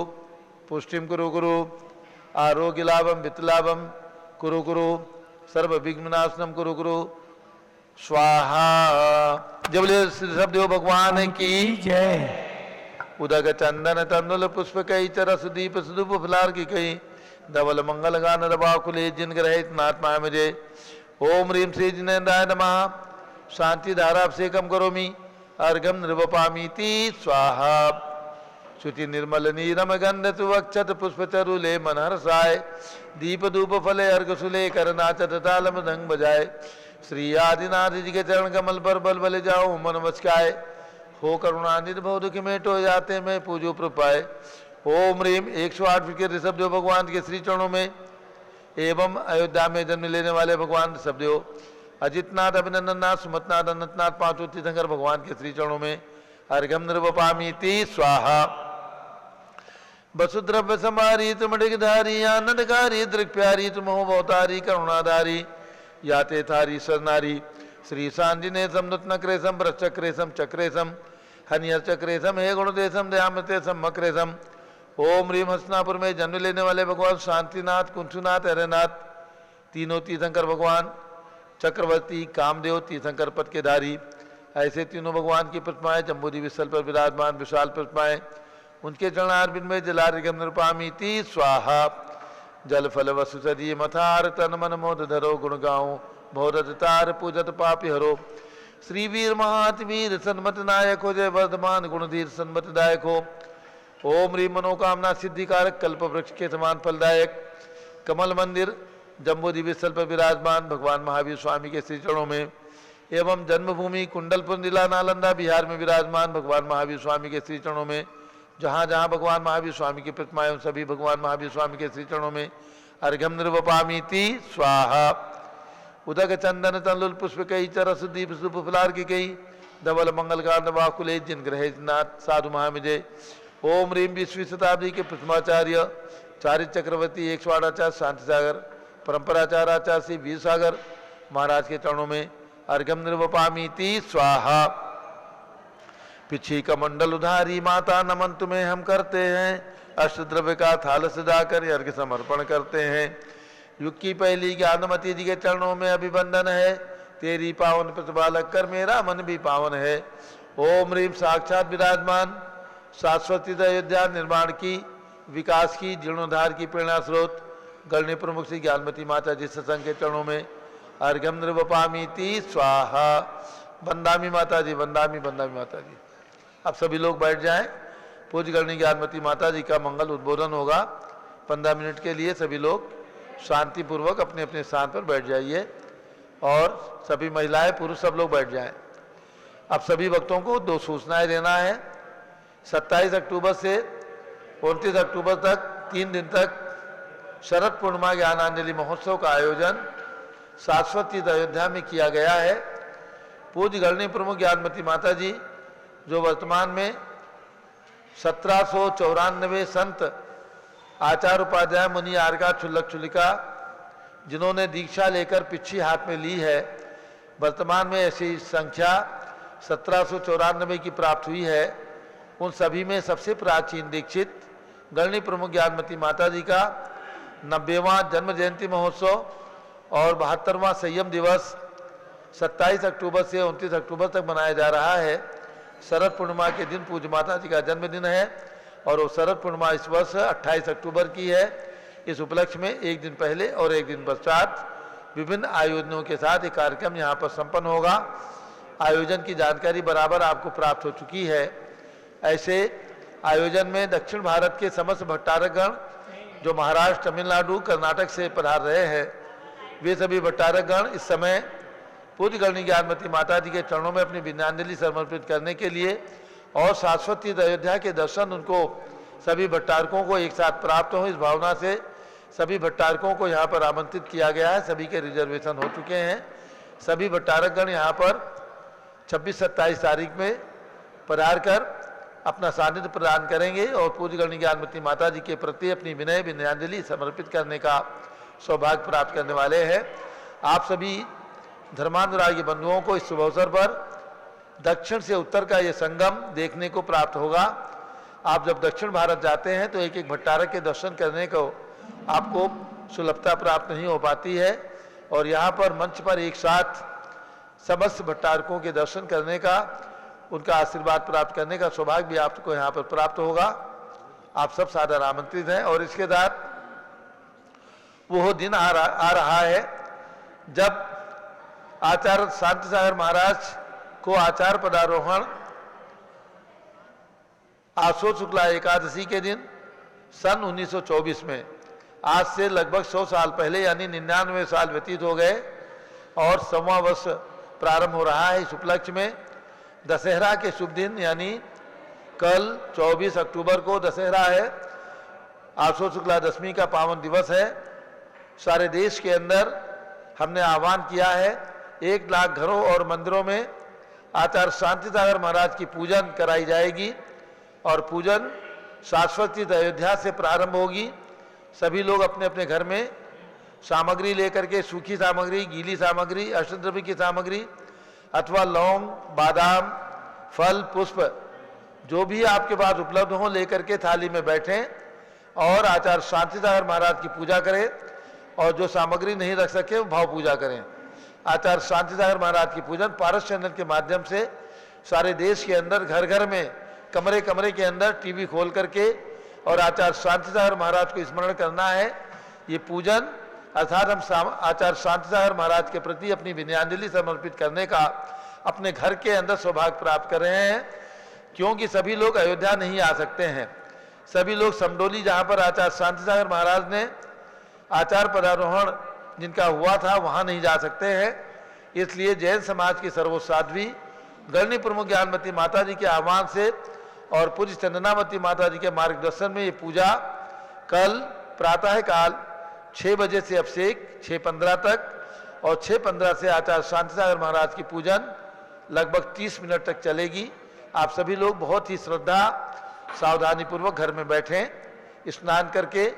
पुष्टिम कुरु गुरु आरोग्य लाभम वित्तलाभम कुरु गुरु सर्व विघ्नाशनम कुरु गुरु स्वाहा। जब बोले श्री सब्देव भगवान की जय। उदक चंदन तंदुल पुष्प कई चरस दीप सुदुप फलार की कई धवल मंगल गान रबाकुले जिन ग्रहित नात्मा मुझे ओम ह्रीम श्री जिनेन्द्राय नमः। शांति धारा अभिषेकम करोमि अर्घम निर्वपामीति स्वाहा। शुचि निर्मल नीरम गंध सुवक्षत पुष्प चरुले मनहर्षाय दीप धूप फले अर्घ सुले कर नाचत ताल मृदंग बजाए श्री आदिनाथ जी के चरण कमल पर बल बले जाओ मन मस्काए हो करुणानिधि भव दुख मेटो जाते में पूजो प्रपाए। ओम ह्रीम 108 फिर ऋषभदेव भगवान के श्री चरणों में एवं अयोध्या में जन्म लेने वाले भगवान ऋषभदेव अजितनाथ अभिनंदननाथ सुमतनाथ अनंतनाथ पांचों तीर्थंकर भगवान के श्री चरणों में अर्घम निर्वपामीति स्वाहा। वसुद्रव्य समारी तुमडिगधारी आनंदकारी दृक्प्यारी तुमहो भवतारी करुणाधारी याते थारी सरनारी श्री सांजिने समनुत्नक्रेशम भ्रश्चक्रेशम चक्रेशम हनियर चक्रेशम हे गुणदेशम दयामृतेशम मक्रेशम। ओम ह्रीम हसनापुर में जन्म लेने वाले भगवान शांतिनाथ कुंसुनाथ हरनाथ तीनों तीर्थंकर भगवान चक्रवर्ती कामदेव तीर्थंकर पद के धारी ऐसे तीनों भगवान की प्रतिमाएं जम्बूजी विशल पर विराजमान विशाल प्रतिमाएं उनके चरणारविंद में जलार्घ्यम निर्वपामीति स्वाहा। जल फल वसु सदी मथार तन मन मोद धरो गुण गाओ भोरत तार पूजत पापी हरो श्री वीर महातवीर सन्मत नायक हो जय वर्धमान गुणधीर सन्मत दायक हो। ओम ह्रीम मनोकामना सिद्धिकारक कल्प वृक्ष के समान फलदायक कमल मंदिर जम्बूजी विशल पर विराजमान भगवान महावीर स्वामी के श्री चरणों में एवं जन्मभूमि कुंडलपुर जिला नालंदा बिहार में विराजमान भगवान महावीर स्वामी के श्री चरणों में जहाँ जहाँ भगवान महावीर स्वामी की प्रतिमाएं उन सभी भगवान महावीर स्वामी के श्री चरणों में अर्घम निर्वपामीति स्वाहा। उदक चंदन तंलुल पुष्प कई चरस दीप सुप फुलार की कई धवल मंगल कांड वाकुले जिन ग्रह नाथ साधु महामिजय। ओम ह्रीम 20वीं शताब्दी के प्रथमाचार्य चारित्र चक्रवर्ती 108 आचार्य शांति सागर परंपराचार्य आचार्य श्री वीर सागर महाराज के चरणों में अर्घम निर्वपामीति स्वाहा। पिछी कमंडल उधारी माता नमन तुम्हें हम करते हैं अष्टद्रव्य का थाल सजाकर अर्घ्य समर्पण करते हैं। युग की पहली ज्ञानमती जी के चरणों में अभिवंदन है तेरी पावन प्रतिपालक कर मेरा मन भी पावन है। ओम ह्रीम साक्षात विराजमान शाश्वती अयोध्या निर्माण की विकास की जीर्णोद्धार की प्रेरणा स्रोत गणनी प्रमुख श्री ज्ञानमती माता जी सत्संग के चरणों में अर्घम निर्वपामीति स्वाहा। वंदामी माता जी वंदामी वंदामी माता जी। अब सभी लोग बैठ जाएं। पूज्य गणनी ज्ञानमती माता जी का मंगल उद्बोधन होगा 15 मिनट के लिए सभी लोग शांतिपूर्वक अपने अपने स्थान पर बैठ जाइए और सभी महिलाएं पुरुष सब लोग बैठ जाएं। अब सभी भक्तों को 2 सूचनाएं देना है। 27 अक्टूबर से 29 अक्टूबर तक 3 दिन तक शरद पूर्णिमा ज्ञानांजलि महोत्सव का आयोजन शाश्वती अयोध्या में किया गया है। पूज्य गणनी प्रमुख ज्ञानमती माता जी जो वर्तमान में 1794 संत आचार्य उपाध्याय मुनि आर्गा छुल्लक छुलिका जिन्होंने दीक्षा लेकर पिछी हाथ में ली है, वर्तमान में ऐसी संख्या 1794 की प्राप्त हुई है। उन सभी में सबसे प्राचीन दीक्षित गणनी प्रमुख ज्ञानमती माता जी का 90वां जन्म जयंती महोत्सव और 72वां संयम दिवस 27 अक्टूबर से 29 अक्टूबर तक मनाया जा रहा है। शरद पूर्णिमा के दिन पूज्य माता जी का जन्मदिन है और वो शरद पूर्णिमा इस वर्ष 28 अक्टूबर की है। इस उपलक्ष्य में एक दिन पहले और एक दिन पश्चात विभिन्न आयोजनों के साथ एक कार्यक्रम यहाँ पर संपन्न होगा। आयोजन की जानकारी बराबर आपको प्राप्त हो चुकी है। ऐसे आयोजन में दक्षिण भारत के समस्त भट्टारकगण जो महाराष्ट्र तमिलनाडु कर्नाटक से पधार रहे हैं वे सभी भट्टारकगण इस समय पूज्य गणनी ज्ञानमती माता जी के चरणों में अपनी विद्यांजलि समर्पित करने के लिए और शाश्वती अयोध्या के दर्शन उनको सभी भट्टारकों को एक साथ प्राप्त हो इस भावना से सभी भट्टारकों को यहाँ पर आमंत्रित किया गया है। सभी के रिजर्वेशन हो चुके हैं। सभी भट्टारकगण यहाँ पर 26-27 तारीख में पधार कर अपना सानिध्य प्रदान करेंगे और पूज्य गणनी ज्ञानमती माता जी के प्रति अपनी विनय विनयांजलि समर्पित करने का सौभाग्य प्राप्त करने वाले हैं। आप सभी धर्मानुरागी बंधुओं को इस शुभ अवसर पर दक्षिण से उत्तर का ये संगम देखने को प्राप्त होगा। आप जब दक्षिण भारत जाते हैं तो एक एक भट्टारक के दर्शन करने को आपको सुलभता प्राप्त नहीं हो पाती है और यहाँ पर मंच पर एक साथ समस्त भट्टारकों के दर्शन करने का, उनका आशीर्वाद प्राप्त करने का सौभाग्य भी आपको यहाँ पर प्राप्त होगा। आप सब सादर आमंत्रित हैं। और इसके साथ वो दिन आ रहा है जब आचार्य शांति सागर महाराज को आचार्य पदारोहण आशो शुक्ला एकादशी के दिन सन 1924 में, आज से लगभग 100 साल पहले यानी 99 साल व्यतीत हो गए और 100वां वर्ष प्रारंभ हो रहा है। इस उपलक्ष्य में दशहरा के शुभ दिन यानी कल 24 अक्टूबर को दशहरा है, आशो शुक्ला दशमी का पावन दिवस है। सारे देश के अंदर हमने आह्वान किया है 1 लाख घरों और मंदिरों में आचार्य शांति सागर महाराज की पूजन कराई जाएगी और पूजन शाश्वत अयोध्या से प्रारंभ होगी। सभी लोग अपने अपने घर में सामग्री लेकर के, सूखी सामग्री, गीली सामग्री, अष्टद्रव्य की सामग्री अथवा लौंग, बादाम, फल, पुष्प जो भी आपके पास उपलब्ध हो लेकर के थाली में बैठें और आचार्य शांति सागर महाराज की पूजा करें और जो सामग्री नहीं रख सके वो भाव पूजा करें। आचार्य शांति सागर महाराज की पूजन पारस चैनल के माध्यम से सारे देश के अंदर घर घर में, कमरे कमरे के अंदर टीवी खोल करके और आचार्य शांति सागर महाराज को स्मरण करना है। ये पूजन अर्थात हम आचार्य शांति सागर महाराज के प्रति अपनी विनयांजलि समर्पित करने का अपने घर के अंदर सौभाग्य प्राप्त कर रहे हैं, क्योंकि सभी लोग अयोध्या नहीं आ सकते हैं। सभी लोग समडोली, जहाँ पर आचार्य शांति सागर महाराज ने आचार्य पदारोहण जिनका हुआ था, वहाँ नहीं जा सकते हैं। इसलिए जैन समाज की सर्वोच्च साध्वी गणनी प्रमुख ज्ञानमती माता जी के आह्वान से और पूज्य चंदनावती माता जी के मार्गदर्शन में ये पूजा कल प्रातः काल 6 बजे से अभिषेक 6:15 तक और 6:15 से आचार्य शांति सागर महाराज की पूजन लगभग 30 मिनट तक चलेगी। आप सभी लोग बहुत ही श्रद्धा सावधानी पूर्वक घर में बैठें, स्नान करके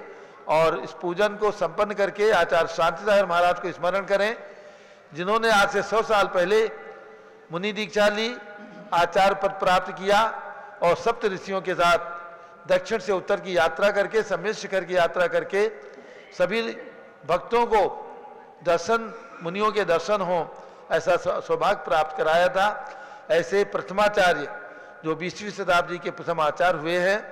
और इस पूजन को संपन्न करके आचार्य शांति सागर महाराज को स्मरण करें, जिन्होंने आज से 100 साल पहले मुनि दीक्षा ली, आचार्य पद प्राप्त किया और सप्त ऋषियों के साथ दक्षिण से उत्तर की यात्रा करके, सम्मिश्र शिखर की यात्रा करके सभी भक्तों को दर्शन, मुनियों के दर्शन हो, ऐसा सौभाग्य प्राप्त कराया था। ऐसे प्रथमाचार्य जो 20वीं शताब्दी के प्रथम आचार्य हुए हैं,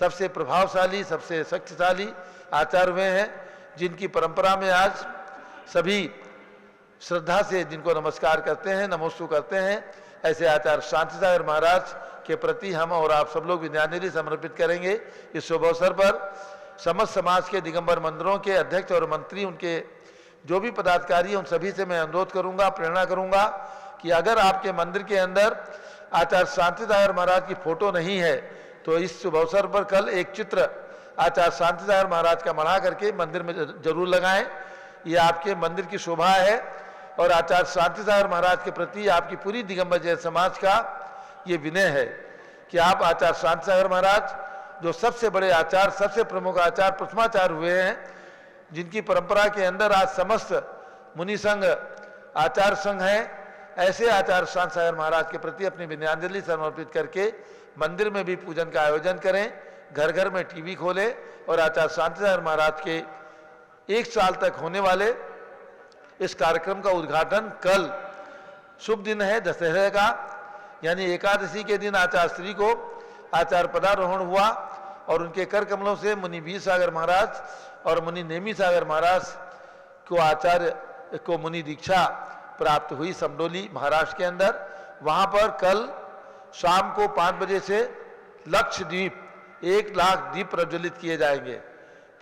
सबसे प्रभावशाली, सबसे शक्तिशाली आचार्य हुए हैं, जिनकी परंपरा में आज सभी श्रद्धा से जिनको नमस्कार करते हैं, नमोस्तु करते हैं, ऐसे आचार्य शांति सागर महाराज के प्रति हम और आप सब लोग विनयांजलि समर्पित करेंगे। इस शुभ अवसर पर समस्त समाज के दिगंबर मंदिरों के अध्यक्ष और मंत्री, उनके जो भी पदाधिकारी, उन सभी से मैं अनुरोध करूंगा, प्रेरणा करूंगा कि अगर आपके मंदिर के अंदर आचार्य शांति सागर महाराज की फोटो नहीं है तो इस शुभ अवसर पर कल एक चित्र आचार्य शांति सागर महाराज का बना करके मंदिर में जरूर लगाएं। ये आपके मंदिर की शोभा है और आचार्य शांति सागर महाराज के प्रति आपकी पूरी दिगंबर जैन समाज का ये विनय है कि आप आचार्य शांति सागर महाराज जो सबसे बड़े आचार्य, सबसे प्रमुख आचार्य, प्रथमाचार्य हुए हैं, जिनकी परंपरा के अंदर आज समस्त मुनि संघ आचार्य संघ हैं, ऐसे आचार्य शांति सागर महाराज के प्रति अपनी विनयांजलि समर्पित करके मंदिर में भी पूजन का आयोजन करें, घर घर में टीवी खोलें और आचार्य शांति सागर महाराज के 1 साल तक होने वाले इस कार्यक्रम का उद्घाटन कल शुभ दिन है दशहरे का, यानी एकादशी के दिन आचार्य श्री को आचार्य पदारोहण हुआ और उनके कर कमलों से मुनि वीर सागर महाराज और मुनि नेमी सागर महाराज को आचार्य को मुनि दीक्षा प्राप्त हुई समडोली महाराष्ट्र के अंदर। वहाँ पर कल शाम को 5 बजे से लक्ष दीप 1 लाख दीप प्रज्वलित किए जाएंगे।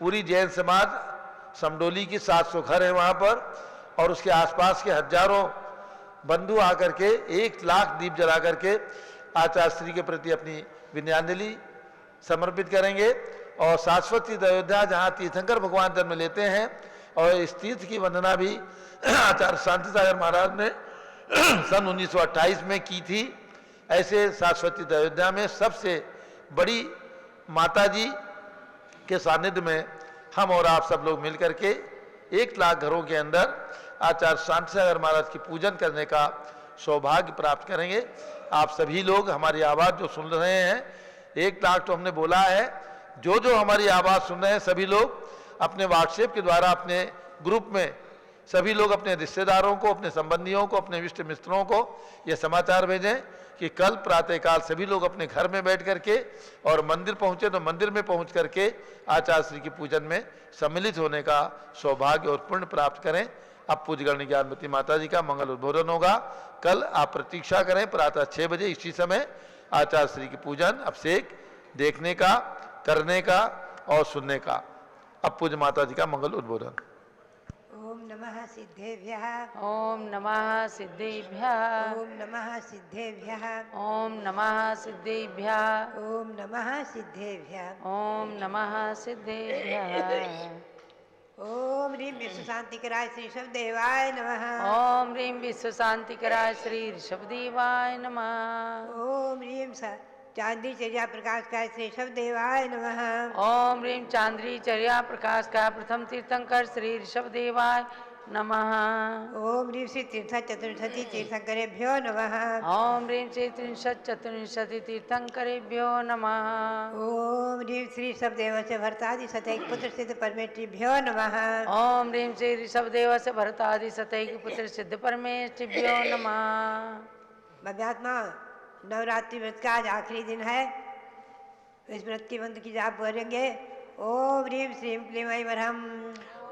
पूरी जैन समाज समडोली की 700 घर है वहाँ पर और उसके आसपास के हजारों बंधु आकर के 1 लाख दीप जला करके आचार्य श्री के प्रति अपनी विनयांजलि समर्पित करेंगे और शाश्वत तीर्थ अयोध्या जहाँ तीर्थंकर भगवान जन्म लेते हैं, और इस तीर्थ की वंदना भी आचार्य शांति सागर महाराज ने सन 1928 में की थी। ऐसे शाश्वत तीर्थ अयोध्या में सबसे बड़ी माता जी के सानिध्य में हम और आप सब लोग मिलकर के 1 लाख घरों के अंदर आचार्य शांति सागर महाराज की पूजन करने का सौभाग्य प्राप्त करेंगे। आप सभी लोग हमारी आवाज़ जो सुन रहे हैं, 1 लाख तो हमने बोला है, जो जो हमारी आवाज़ सुन रहे हैं सभी लोग अपने व्हाट्सएप के द्वारा अपने ग्रुप में सभी लोग अपने रिश्तेदारों को, अपने संबंधियों को, अपने इष्ट मित्रों को यह समाचार भेजें कि कल प्रातःकाल सभी लोग अपने घर में बैठ करके और मंदिर पहुँचे तो मंदिर में पहुँच करके आचार्य श्री की पूजन में सम्मिलित होने का सौभाग्य और पुण्य प्राप्त करें। अब पूज्यगण्य ज्ञानमती माता जी का मंगल उद्बोधन होगा। कल आप प्रतीक्षा करें प्रातः 6 बजे इसी समय आचार्य श्री की पूजन अभिषेक देखने का, करने का और सुनने का। अब पूज्य माता जी का मंगल उद्बोधन। ओम नमः सिद्धेभ्यः। ओम नमः सिद्धेभ्यः। ओम नमः सिद्धेभ्यः। ओम नमः सिद्धेभ्यः। ओम नमः सिद्धेभ्यः। ओम नमः सिद्धेभ्यः। ओम ह्रीं विश्व शांतिकराय श्री ऋषभदेवाय नमः। ओम ह्रीं विश्व शांतिकराय श्री ऋषभदेवाय नमः। ओम ह्रीं चांदी चर्या प्रकाश काय श्री ऋषभदेवाय नमः। ओम ह्रीं चांद्री चर्या प्रकाश का प्रथम तीर्थंकर श्री ऋषभदेवाय नमः। ओम ह्रीं श्री तीर्थ चतुर्शती तीर्थंकरेभ्यो नमः। ओम ह्रीं श्री त्रिंशत् चतुर्विंशति तीर्थंकरेभ्यो नमः। ओम ह्रीं श्री ऋषभदेवस्य भरतादि सतैक पुत्र सिद्ध परमेष्ठिभ्यो नमः। ओम ह्रीं श्री ऋषभदेवस्य भरतादि सतैक पुत्र सिद्ध परमेष्ठिभ्यो नमः। भव्यात्मा नवरात्रि व्रत का आज आखिरी दिन है। इस व्रत के मंत्र की जाप करेंगे। ओम ह्रीं श्रीं क्लीं ऐं वरहम।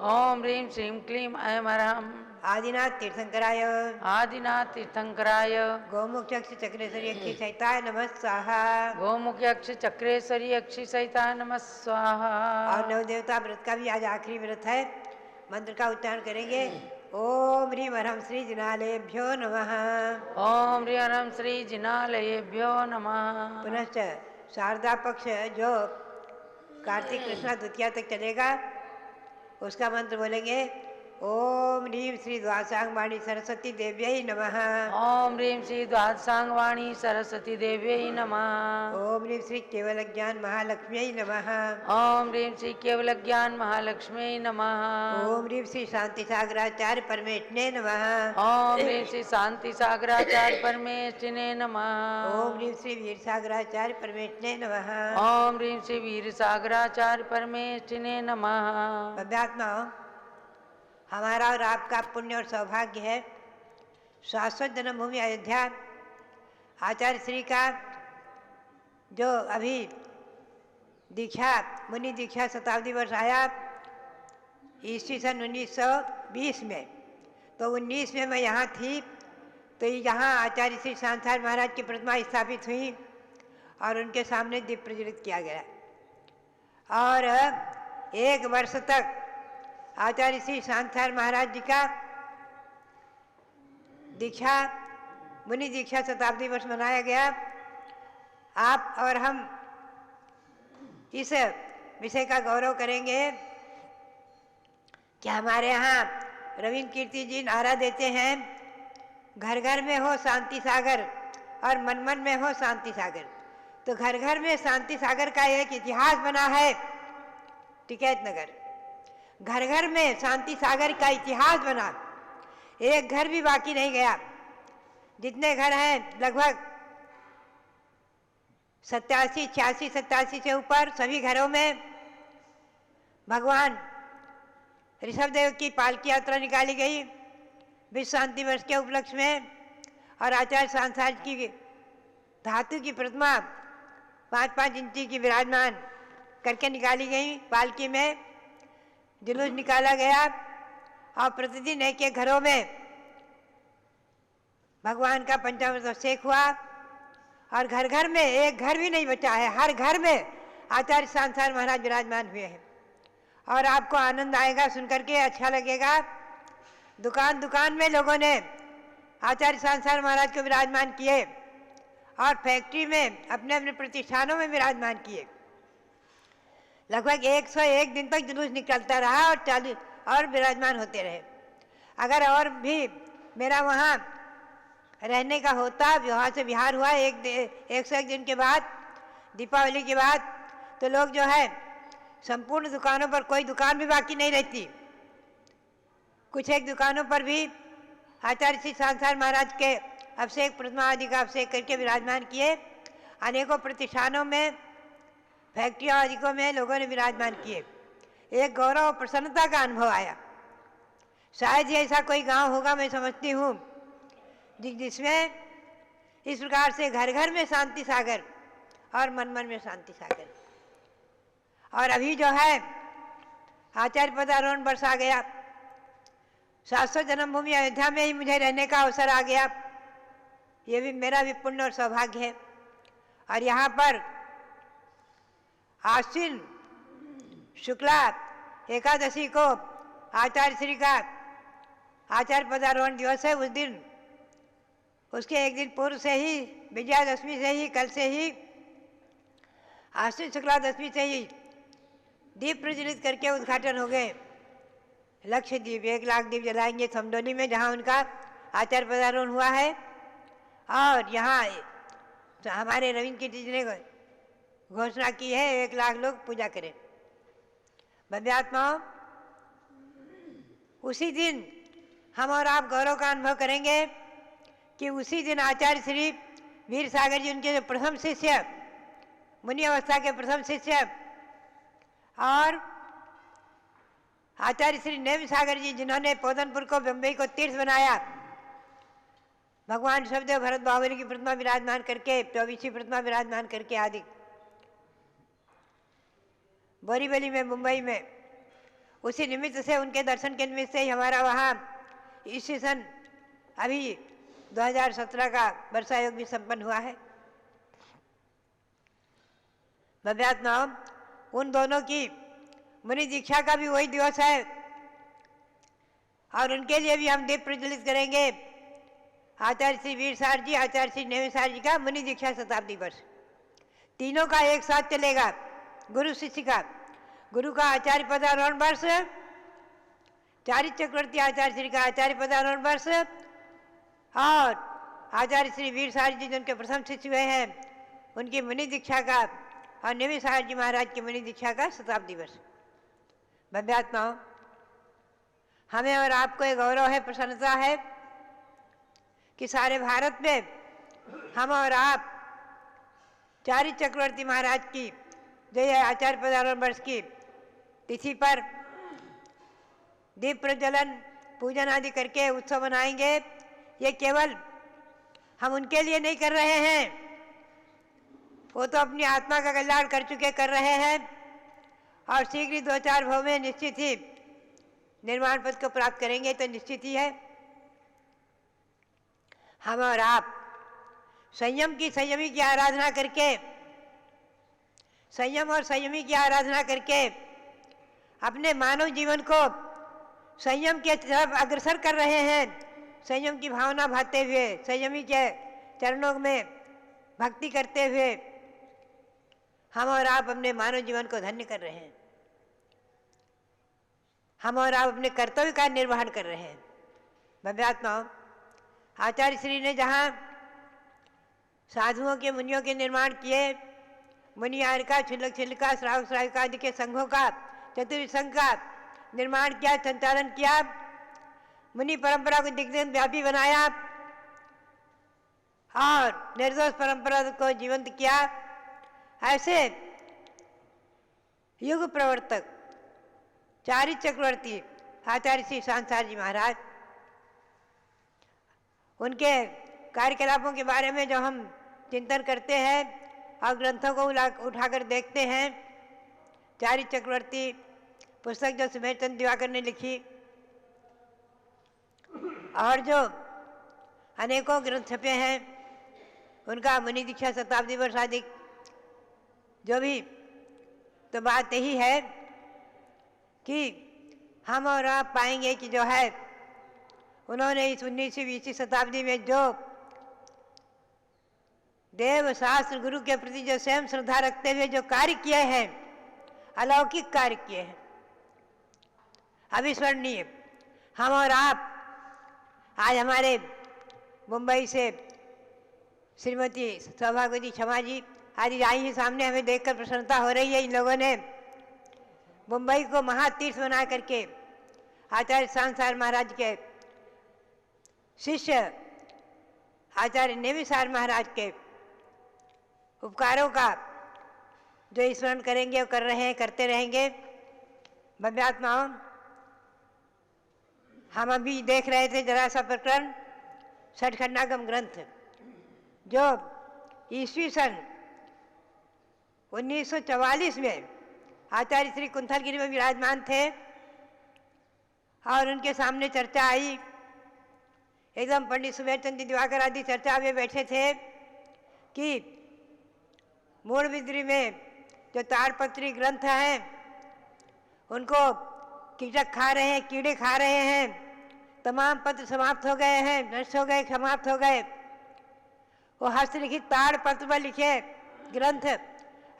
ओम ह्रीं श्रीं क्लीं ऐं वरहम। आदिनाथ तीर्थंकराय आदिनाथ तीर्थंकराय गौमुख चक्ष चक्रेश्वरी अक्षी सहिताय नमः स्वाहा। गोमुख यक्ष चक्रेश्वरी अक्षी सहिता नमः स्वाहा। और नवदेवता व्रत का भी आज आखिरी व्रत है। मंत्र का उच्चारण करेंगे। ओम ह्रीं वरहम श्री जिनालयेभ्यो नमः। ओम ह्रीं वरहम श्री जिनालयेभ्यो नमः। पुनश्च शारदा पक्ष जो कार्तिक कृष्णा द्वितीया तक चलेगा उसका मंत्र बोलेंगे। ओम ह्रीं श्री द्वादशांगवाणी सरस्वती देव्यै नमः। ओम ह्रीं श्री द्वादशांगवाणी सरस्वती देव्यै नमः। ओम ह्रीं श्री केवल ज्ञान महालक्ष्म्यै नमः। ओम ह्रीं श्री केवल ज्ञान महालक्ष्मी नमः। ओम ह्रीं श्री शांति सागराचार्य परमेष्ठिने नमः। ओम ह्रीं श्री शांति सागराचार्य परमेष्ठिने नमः। ओम ह्रीं श्री वीर सागराचार्य परमेष्ठिने नमः। ओम ह्रीं श्री वीर सागराचार्य परमेष्ठिने नमः। अध्यात्मा हमारा और आपका पुण्य और सौभाग्य है। शाश्वत जन्मभूमि अयोध्या आचार्य श्री का जो अभी दीक्षा मुनि दीक्षा शताब्दी वर्ष आया ईस्वी सन 1920 में, तो 19 में मैं यहाँ थी। तो यहाँ आचार्य श्री शांताचार्य महाराज की प्रतिमा स्थापित हुई और उनके सामने दीप प्रज्वलित किया गया। और 1 वर्ष तक आचार्य श्री शांताचार्य महाराज जी का दीक्षा मुनि दीक्षा शताब्दी वर्ष मनाया गया। आप और हम इस विषय का गौरव करेंगे कि हमारे यहाँ रविंद्र कीर्ति जी नारा देते हैं, घर घर में हो शांति सागर और मन मन में हो शांति सागर। तो घर घर में शांति सागर का एक इतिहास बना है टिकैत नगर। घर घर में शांति सागर का इतिहास बना, एक घर भी बाकी नहीं गया। जितने घर हैं लगभग 87, 86, 87 से ऊपर सभी घरों में भगवान ऋषभदेव की पालकी यात्रा निकाली गई विश्व शांति वर्ष के उपलक्ष्य में। और आचार्य शांताचार्य की धातु की प्रतिमा 5-5 इंची की विराजमान करके निकाली गई। पालकी में जुलूस निकाला गया और प्रतिदिन एक एक घरों में भगवान का पंचामृत अभिषेक हुआ। और घर घर में एक घर भी नहीं बचा है, हर घर में आचार्य शांताचार्य महाराज विराजमान हुए हैं। और आपको आनंद आएगा सुनकर के, अच्छा लगेगा। दुकान दुकान में लोगों ने आचार्य शांताचार्य महाराज को विराजमान किए और फैक्ट्री में अपने अपने प्रतिष्ठानों में विराजमान किए। लगभग 101 दिन तक जुलूस निकलता रहा और विराजमान होते रहे। अगर और भी मेरा वहाँ रहने का होता, वहाँ से बिहार हुआ 101 दिन के बाद, दीपावली के बाद, तो लोग जो है संपूर्ण दुकानों पर कोई दुकान भी बाकी नहीं रहती। कुछ एक दुकानों पर भी आचार्य श्री सांसार महाराज के अभिषेक, प्रतिमा आदि का अभिषेक करके विराजमान किए। अनेकों प्रतिष्ठानों में, फैक्ट्रियों आदि को में लोगों ने विराजमान किए। एक गौरव और प्रसन्नता का अनुभव आया। शायद ही ऐसा कोई गांव होगा, मैं समझती हूँ, जिसमें इस प्रकार से घर घर में शांति सागर और मन मन में शांति सागर। और अभी जो है आचार्य पदारोहण वर्ष आ गया, 700 जन्मभूमि अयोध्या में ही मुझे रहने का अवसर आ गया। ये भी मेरा भी पुण्य और सौभाग्य है। और यहाँ पर आश्विन शुक्ला एकादशी को आचार्य श्री का आचार्य पदारोहण दिवस है। उस दिन, उसके एक दिन पूर्व से ही, विजयादशमी से ही, कल से ही, आश्विन शुक्ला दशमी से ही दीप प्रज्वलित करके उद्घाटन हो गए। लक्ष्य दीप, 1 लाख दीप जलाएंगे समडोली में, जहाँ उनका आचार्य पदारोहण हुआ है। और यहाँ हमारे रविंद्र कीर्ति जी ने घोषणा की है 1 लाख लोग पूजा करें। भव्यात्माओं, उसी दिन हम और आप गौरव का अनुभव करेंगे कि उसी दिन आचार्य श्री वीर सागर जी, उनके जो प्रथम शिष्य, मुनि अवस्था के प्रथम शिष्य, और आचार्य श्री नेम सागर जी, जिन्होंने पोदनपुर को, बम्बई को तीर्थ बनाया, भगवान शबदेव भरत बाहुबली की प्रतिमा विराजमान करके, 24वीं प्रतिमा विराजमान करके आदि, बोरीवली में, मुंबई में, उसी निमित्त से, उनके दर्शन के निमित्त से ही हमारा वहाँ इस सीजन अभी 2017 का वर्षा योग भी संपन्न हुआ है। भव्यात्माओं, उन दोनों की मुनि दीक्षा का भी वही दिवस है और उनके लिए भी हम दीप प्रज्वलित करेंगे। आचार्य श्री वीर सार जी, आचार्य श्री नेमी सार जी का मुनि दीक्षा शताब्दी वर्ष, तीनों का एक साथ चलेगा। गुरु शिष्य का, गुरु का आचार्य पदारोहण वर्ष, चारित्र चक्रवर्ती आचार्य श्री का आचार्य पदारोहण वर्ष, और आचार्य श्री वीर सार जी जिनके प्रथम शिष्य हुए हैं, उनकी मुनि दीक्षा का, और नेमी सार जी महाराज की मुनि दीक्षा का शताब्दी वर्ष। भव्यात्माओं, हमें और आपको एक गौरव है, प्रसन्नता है कि सारे भारत में हम और आप चारित्र चक्रवर्ती महाराज की जो है आचार्य पदारोहण वर्ष की तिथि पर दीप प्रज्वलन, पूजन आदि करके उत्सव मनाएंगे। ये केवल हम उनके लिए नहीं कर रहे हैं, वो तो अपनी आत्मा का कल्याण कर चुके कर रहे हैं, और शीघ्र ही 2-4 भाव में निश्चित ही निर्वाण पद को प्राप्त करेंगे, तो निश्चित ही है। हम और आप संयम की, संयमी की आराधना करके, संयम और संयमी की आराधना करके अपने मानव जीवन को संयम के तरफ अग्रसर कर रहे हैं। संयम की भावना भाते हुए, संयमी के चरणों में भक्ति करते हुए हम और आप अपने मानव जीवन को धन्य कर रहे हैं। हम और आप अपने कर्तव्य का निर्वहन कर रहे हैं। भव्यात्माओं, आचार्य श्री ने जहाँ साधुओं के, मुनियों के निर्माण किए, मुनि आर्का, छिलक छिलका, श्रावक श्राविका आदि के संघों का, चतुर्थ संघ का निर्माण किया, संचालन किया, मुनि परंपरा को दिग्विजय व्यापी बनाया और निर्दोष परंपरा को जीवंत किया। ऐसे युग प्रवर्तक चारित्र चक्रवर्ती आचार्य श्री सांसार जी महाराज, उनके कार्यकलापों के बारे में जो हम चिंतन करते हैं और ग्रंथों को उठाकर देखते हैं, चारित्र चक्रवर्ती पुस्तक जो सुमेर चंद दिवाकर ने लिखी, और जो अनेकों ग्रंथ छपे हैं, उनका मुनि दीक्षा शताब्दी वर्ष आदि जो भी, तो बात यही है कि हम और आप पाएंगे कि जो है उन्होंने इस 19वीं शताब्दी में जो देव शास्त्र गुरु के प्रति जो स्वयं श्रद्धा रखते हुए जो कार्य किए हैं, अलौकिक कार्य किए हैं, अविस्मरणीय। हम और आप आज हमारे मुंबई से श्रीमती सौभाग्यवती क्षमा जी आज आई हैं सामने, हमें देखकर प्रसन्नता हो रही है। इन लोगों ने मुंबई को महातीर्थ बना करके आचार्य सांसार महाराज के शिष्य आचार्य नेमिसार महाराज के उपकारों का जो स्मरण करेंगे और कर रहे हैं, करते रहेंगे। भव्यात्माओं, हम अभी देख रहे थे जरा सा प्रकरण सठखंडागम ग्रंथ, जो ईस्वी सन 1944 में आचार्य श्री कुंथलगिरी में विराजमान थे और उनके सामने चर्चा आई। एकदम पंडित सुमेर चंद्र दिवाकर आदि चर्चा में बैठे थे कि मूल बिद्री में जो ताड़पत्री ग्रंथ हैं उनको कीचक खा रहे हैं, कीड़े खा रहे हैं, तमाम पत्र समाप्त हो गए हैं, नष्ट हो गए, समाप्त हो गए। वो हस्तलिखित ताड़पत्र पर लिखे ग्रंथ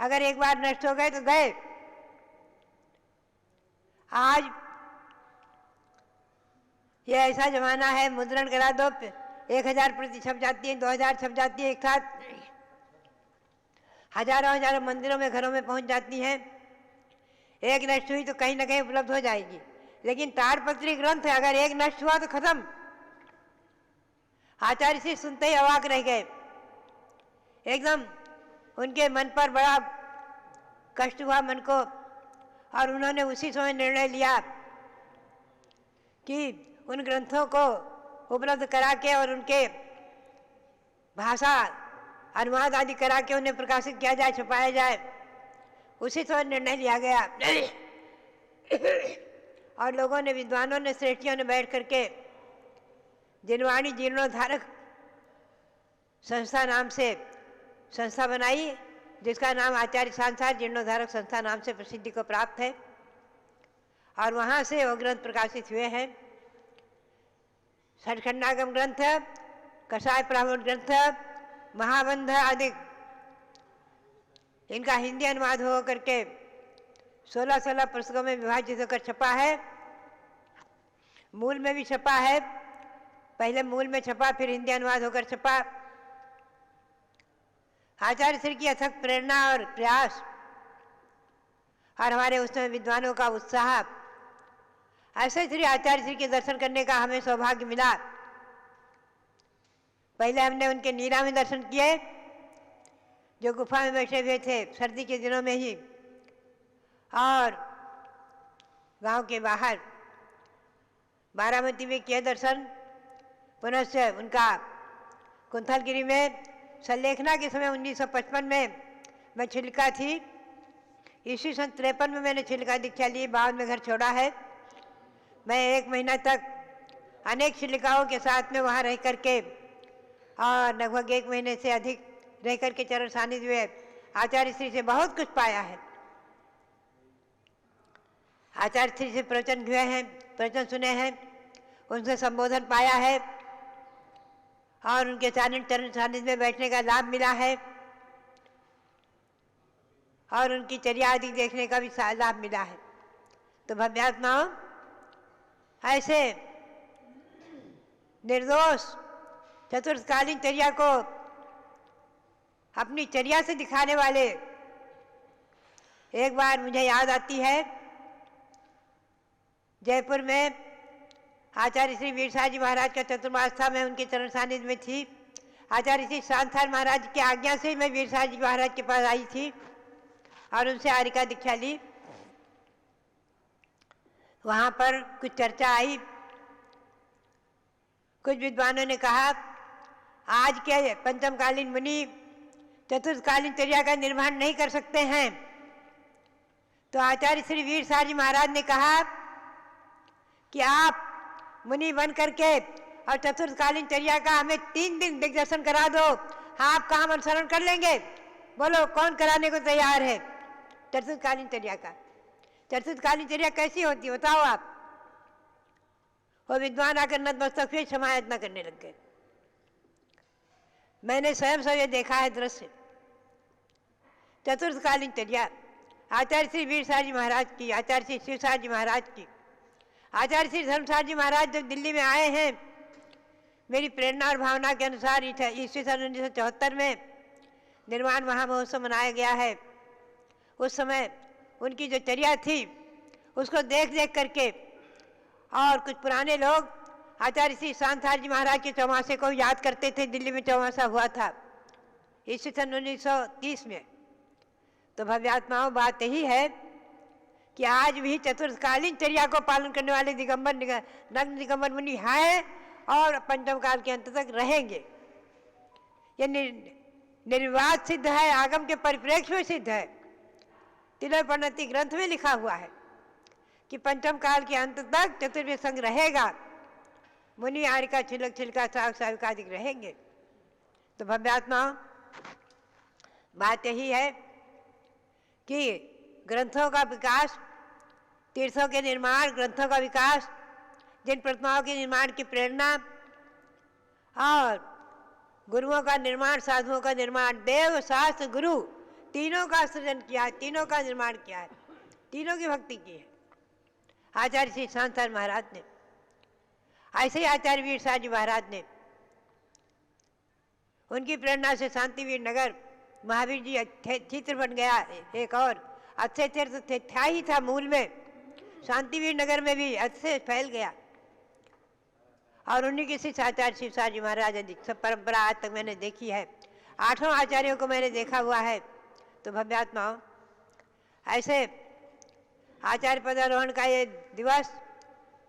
अगर एक बार नष्ट हो गए तो गए। आज ये ऐसा जमाना है, मुद्रण करा दो, 1000 प्रति छप जाती है, 2000 छप जाती है, एक साथ हजारों मंदिरों में, घरों में पहुंच जाती हैं। एक नष्ट हुई तो कहीं ना कहीं उपलब्ध हो जाएगी, लेकिन ताड़पत्री ग्रंथ अगर एक नष्ट हुआ तो खत्म। आचार्य से सुनते ही अवाक रह गए, एकदम उनके मन पर बड़ा कष्ट हुआ मन को, और उन्होंने उसी समय निर्णय लिया कि उन ग्रंथों को उपलब्ध करा के और उनके भाषा अनुवाद आदि करा के उन्हें प्रकाशित किया जाए, छपाया जाए। उसी समय निर्णय लिया गया और लोगों ने, विद्वानों ने, श्रेष्ठियों ने बैठ करके जिनवाणी जीर्णोद्धारक संस्था नाम से संस्था बनाई, जिसका नाम आचार्य सांसार जीर्णोद्धारक संस्था नाम से प्रसिद्धि को प्राप्त है, और वहाँ से वो ग्रंथ प्रकाशित हुए हैं। सठखंडागम ग्रंथ, कषाय ब्राह्मण ग्रंथ, महाबंध आदि, इनका हिंदी अनुवाद हो करके 16 पुस्तकों में विभाजित होकर छपा है। मूल में भी छपा है, पहले मूल में छपा, फिर हिंदी अनुवाद होकर छपा। आचार्य श्री की अथक प्रेरणा और प्रयास और हमारे उसमें विद्वानों का उत्साह, ऐसे श्री आचार्य श्री के दर्शन करने का हमें सौभाग्य मिला। पहले हमने उनके नीरा में दर्शन किए, जो गुफा में बैठे हुए थे सर्दी के दिनों में ही, और गांव के बाहर बारामती में किए दर्शन। पुनश्च उनका कुंथलगिरी में संलेखना के समय 1955 में मैं छिलिका थी। ईस्वी सन 53 में मैंने छिलिका दीक्षा ली, 52 में घर छोड़ा है। मैं 1 महीना तक अनेक छिलिकाओं के साथ में वहाँ रह करके और लगभग 1 महीने से अधिक रह करके चरण सानिध्य में आचार्य श्री से बहुत कुछ पाया है। आचार्य श्री से प्रवचन हुए हैं, प्रवचन सुने हैं, उनसे संबोधन पाया है और उनके चरण सानिध्य में बैठने का लाभ मिला है और उनकी चर्या आदि देखने का भी लाभ मिला है। तो भव्यात्माओं, ऐसे निर्दोष चतुर्थकालीन चर्या को अपनी चर्या से दिखाने वाले, एक बार मुझे याद आती है, जयपुर में आचार्य श्री वीर साहब जी महाराज का चतुर्मास था, मैं उनके चरण सानिध्य में थी। आचार्य श्री सांसार महाराज की आज्ञा से मैं वीर साहब जी महाराज के पास आई थी और उनसे आरिका दीक्षा ली। वहाँ पर कुछ चर्चा आई। कुछ विद्वानों ने कहा, आज के पंचमकालीन मुनि चतुर्थकालीन चर्या का निर्वहन नहीं कर सकते हैं। तो आचार्य श्री वीर साहब जी महाराज ने कहा कि आप मुनि बन करके और चतुर्थकालीन चर्या का हमें 3 दिन दिग्दर्शन करा दो, आप का हम अनुसरण कर लेंगे। बोलो कौन कराने को तैयार है चतुर्थकालीन चर्या का? चतुर्थकालीन चर्या कैसी होती बताओ आप? वो विद्वान आकर नतमस्तक फिर क्षमायाचना करने लग गए। मैंने स्वयं से ये देखा है दृश्य। चतुर्थकालीन चर्या आचार्य श्री वीरसार जी महाराज की, आचार्य श्री शिवसार जी महाराज की, आचार्य श्री धर्मसार जी महाराज जब दिल्ली में आए हैं, मेरी प्रेरणा और भावना के अनुसार ईस्वी सन 1974 में निर्वाण महामहोत्सव मनाया गया है। उस समय उनकी जो चर्या थी उसको देख देख करके और कुछ पुराने लोग आचार्य श्री शांतार जी महाराज के चौमासे को याद करते थे। दिल्ली में चौमासा हुआ था ईस्वी सन 1930 में। तो भव्यात्माओं, बात यही है कि आज भी चतुर्थकालीन चर्या को पालन करने वाले नग्न दिगंबर मुनि हैं और पंचम काल के अंत तक रहेंगे। ये निर्विवाद सिद्ध है, आगम के परिप्रेक्ष्य में सिद्ध है। तिलक प्रणति ग्रंथ में लिखा हुआ है कि पंचम काल के अंत तक चतुर्वेद संघ रहेगा, मुनि आर्य छिलक छिलका साग साविकादिक रहेंगे। तो भव्यात्माओं, बात यही है कि ग्रंथों का विकास, तीर्थों के निर्माण, ग्रंथों का विकास, जिन प्रतिमाओं के निर्माण की प्रेरणा और गुरुओं का निर्माण, साधुओं का निर्माण, देव शास्त्र गुरु तीनों का सृजन किया है, तीनों का निर्माण किया है, तीनों की भक्ति की है आचार्य श्री शांतार महाराज ने। ऐसे ही आचार्य वीरसार जी महाराज ने, उनकी प्रेरणा से शांतिवीर नगर महावीर जी चित्र बन गया। एक और अच्छे तीर्थ तो था ही था मूल में, शांतिवीर नगर में भी अच्छे फैल गया। और उन्हीं की शिष्य आचार्य शिवसार जी महाराज सब परंपरा आज तक मैंने देखी है। 8 आचार्यों को मैंने देखा हुआ है। तो भव्यात्माओं, ऐसे आचार्य पदारोहण का ये दिवस,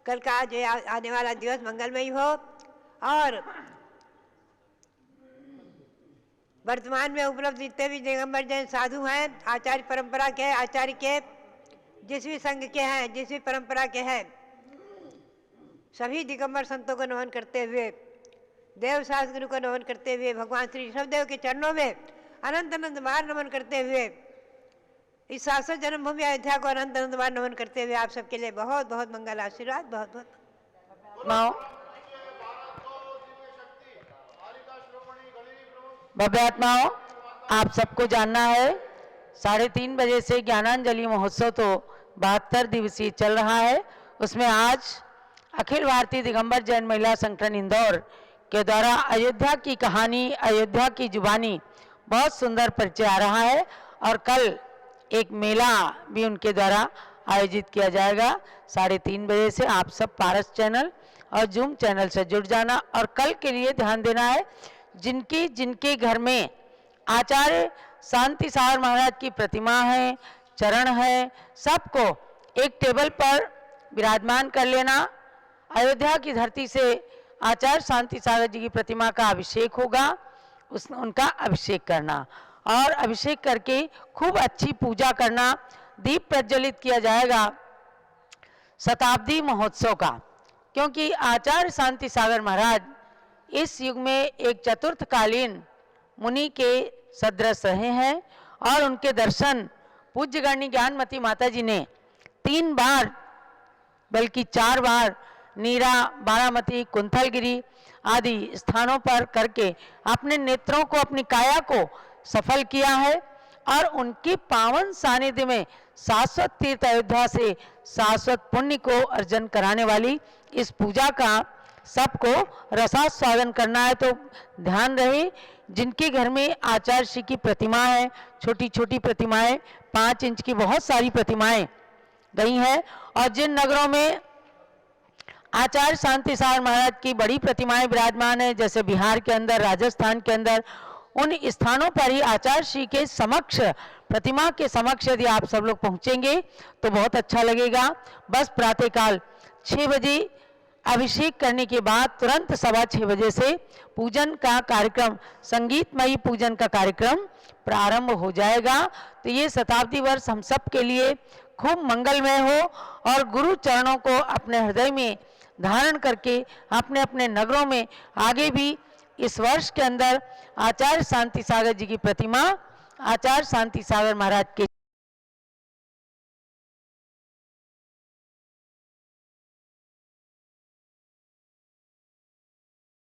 कल का जो आने वाला दिवस मंगलमयी हो और वर्तमान में उपलब्ध जितने भी दिगंबर जैन साधु हैं, आचार्य परंपरा के, आचार्य के, जिस भी संघ के हैं, जिस भी परंपरा के हैं, सभी दिगंबर संतों को नमन करते हुए, देव शास्त्र गुरु को नमन करते हुए, भगवान श्री ऋषभदेव के चरणों में अनंत अनंत बार नमन करते हुए, इस शाश्वत जन्मभूमि अयोध्या को अनंत अनंत बार नमन करते हुए आप सबके लिए बहुत बहुत मंगल आशीर्वाद। बहुत बहुत भव्यात्माओं, आप सबको जानना है 3:30 बजे से ज्ञानांजलि महोत्सव तो 72 दिवसीय चल रहा है। उसमें आज अखिल भारतीय दिगंबर जैन महिला संगठन इंदौर के द्वारा अयोध्या की कहानी, अयोध्या की जुबानी बहुत सुंदर परिचय आ रहा है और कल एक मेला भी उनके द्वारा आयोजित किया जाएगा 3:30 बजे से। आप सब पारस चैनल और जूम चैनल से जुड़ जाना और कल के लिए ध्यान देना है। जिनके घर में आचार्य शांति सागर महाराज की प्रतिमा है, चरण है, सबको एक टेबल पर विराजमान कर लेना। अयोध्या की धरती से आचार्य शांति सागर जी की प्रतिमा का अभिषेक होगा, उनका अभिषेक करना और अभिषेक करके खूब अच्छी पूजा करना। दीप प्रज्वलित किया जाएगा शताब्दी महोत्सव का, क्योंकि आचार्य शांति सागर महाराज इस युग में एक चतुर्थकालीन मुनि के सदृश रहे हैं और उनके दर्शन पूज्य गणनी ज्ञानमती माता जी ने 3 बार बल्कि 4 बार नीरा, बारामती, कुंथलगिरी आदि स्थानों पर करके अपने नेत्रों को, अपनी काया को सफल किया है और उनकी पावन सानिध्य में शाश्वत तीर्थ अयोध्या से शाश्वत पुण्य को अर्जन कराने वाली इस पूजा का सबको रसास्वादन करना है। तो ध्यान रहे, जिनके घर में आचार्य श्री की प्रतिमा है, छोटी छोटी प्रतिमाएं, 5 इंच की बहुत सारी प्रतिमाएं गई हैं और जिन नगरों में आचार्य शांति सागर महाराज की बड़ी प्रतिमाएं विराजमान है, जैसे बिहार के अंदर, राजस्थान के अंदर, उन स्थानों पर ही आचार्य श्री के समक्ष, प्रतिमा के समक्ष यदि आप सब लोग पहुंचेंगे तो बहुत अच्छा लगेगा। बस प्रातःकाल 6 बजे अभिषेक करने के बाद तुरंत 6:15 बजे से पूजन का कार्यक्रम, संगीतमयी पूजन का कार्यक्रम प्रारंभ हो जाएगा। तो ये शताब्दी वर्ष हम सब के लिए खूब मंगलमय हो और गुरु चरणों को अपने हृदय में धारण करके अपने अपने नगरों में आगे भी इस वर्ष के अंदर आचार्य शांति सागर जी की प्रतिमा, आचार्य शांति सागर महाराज के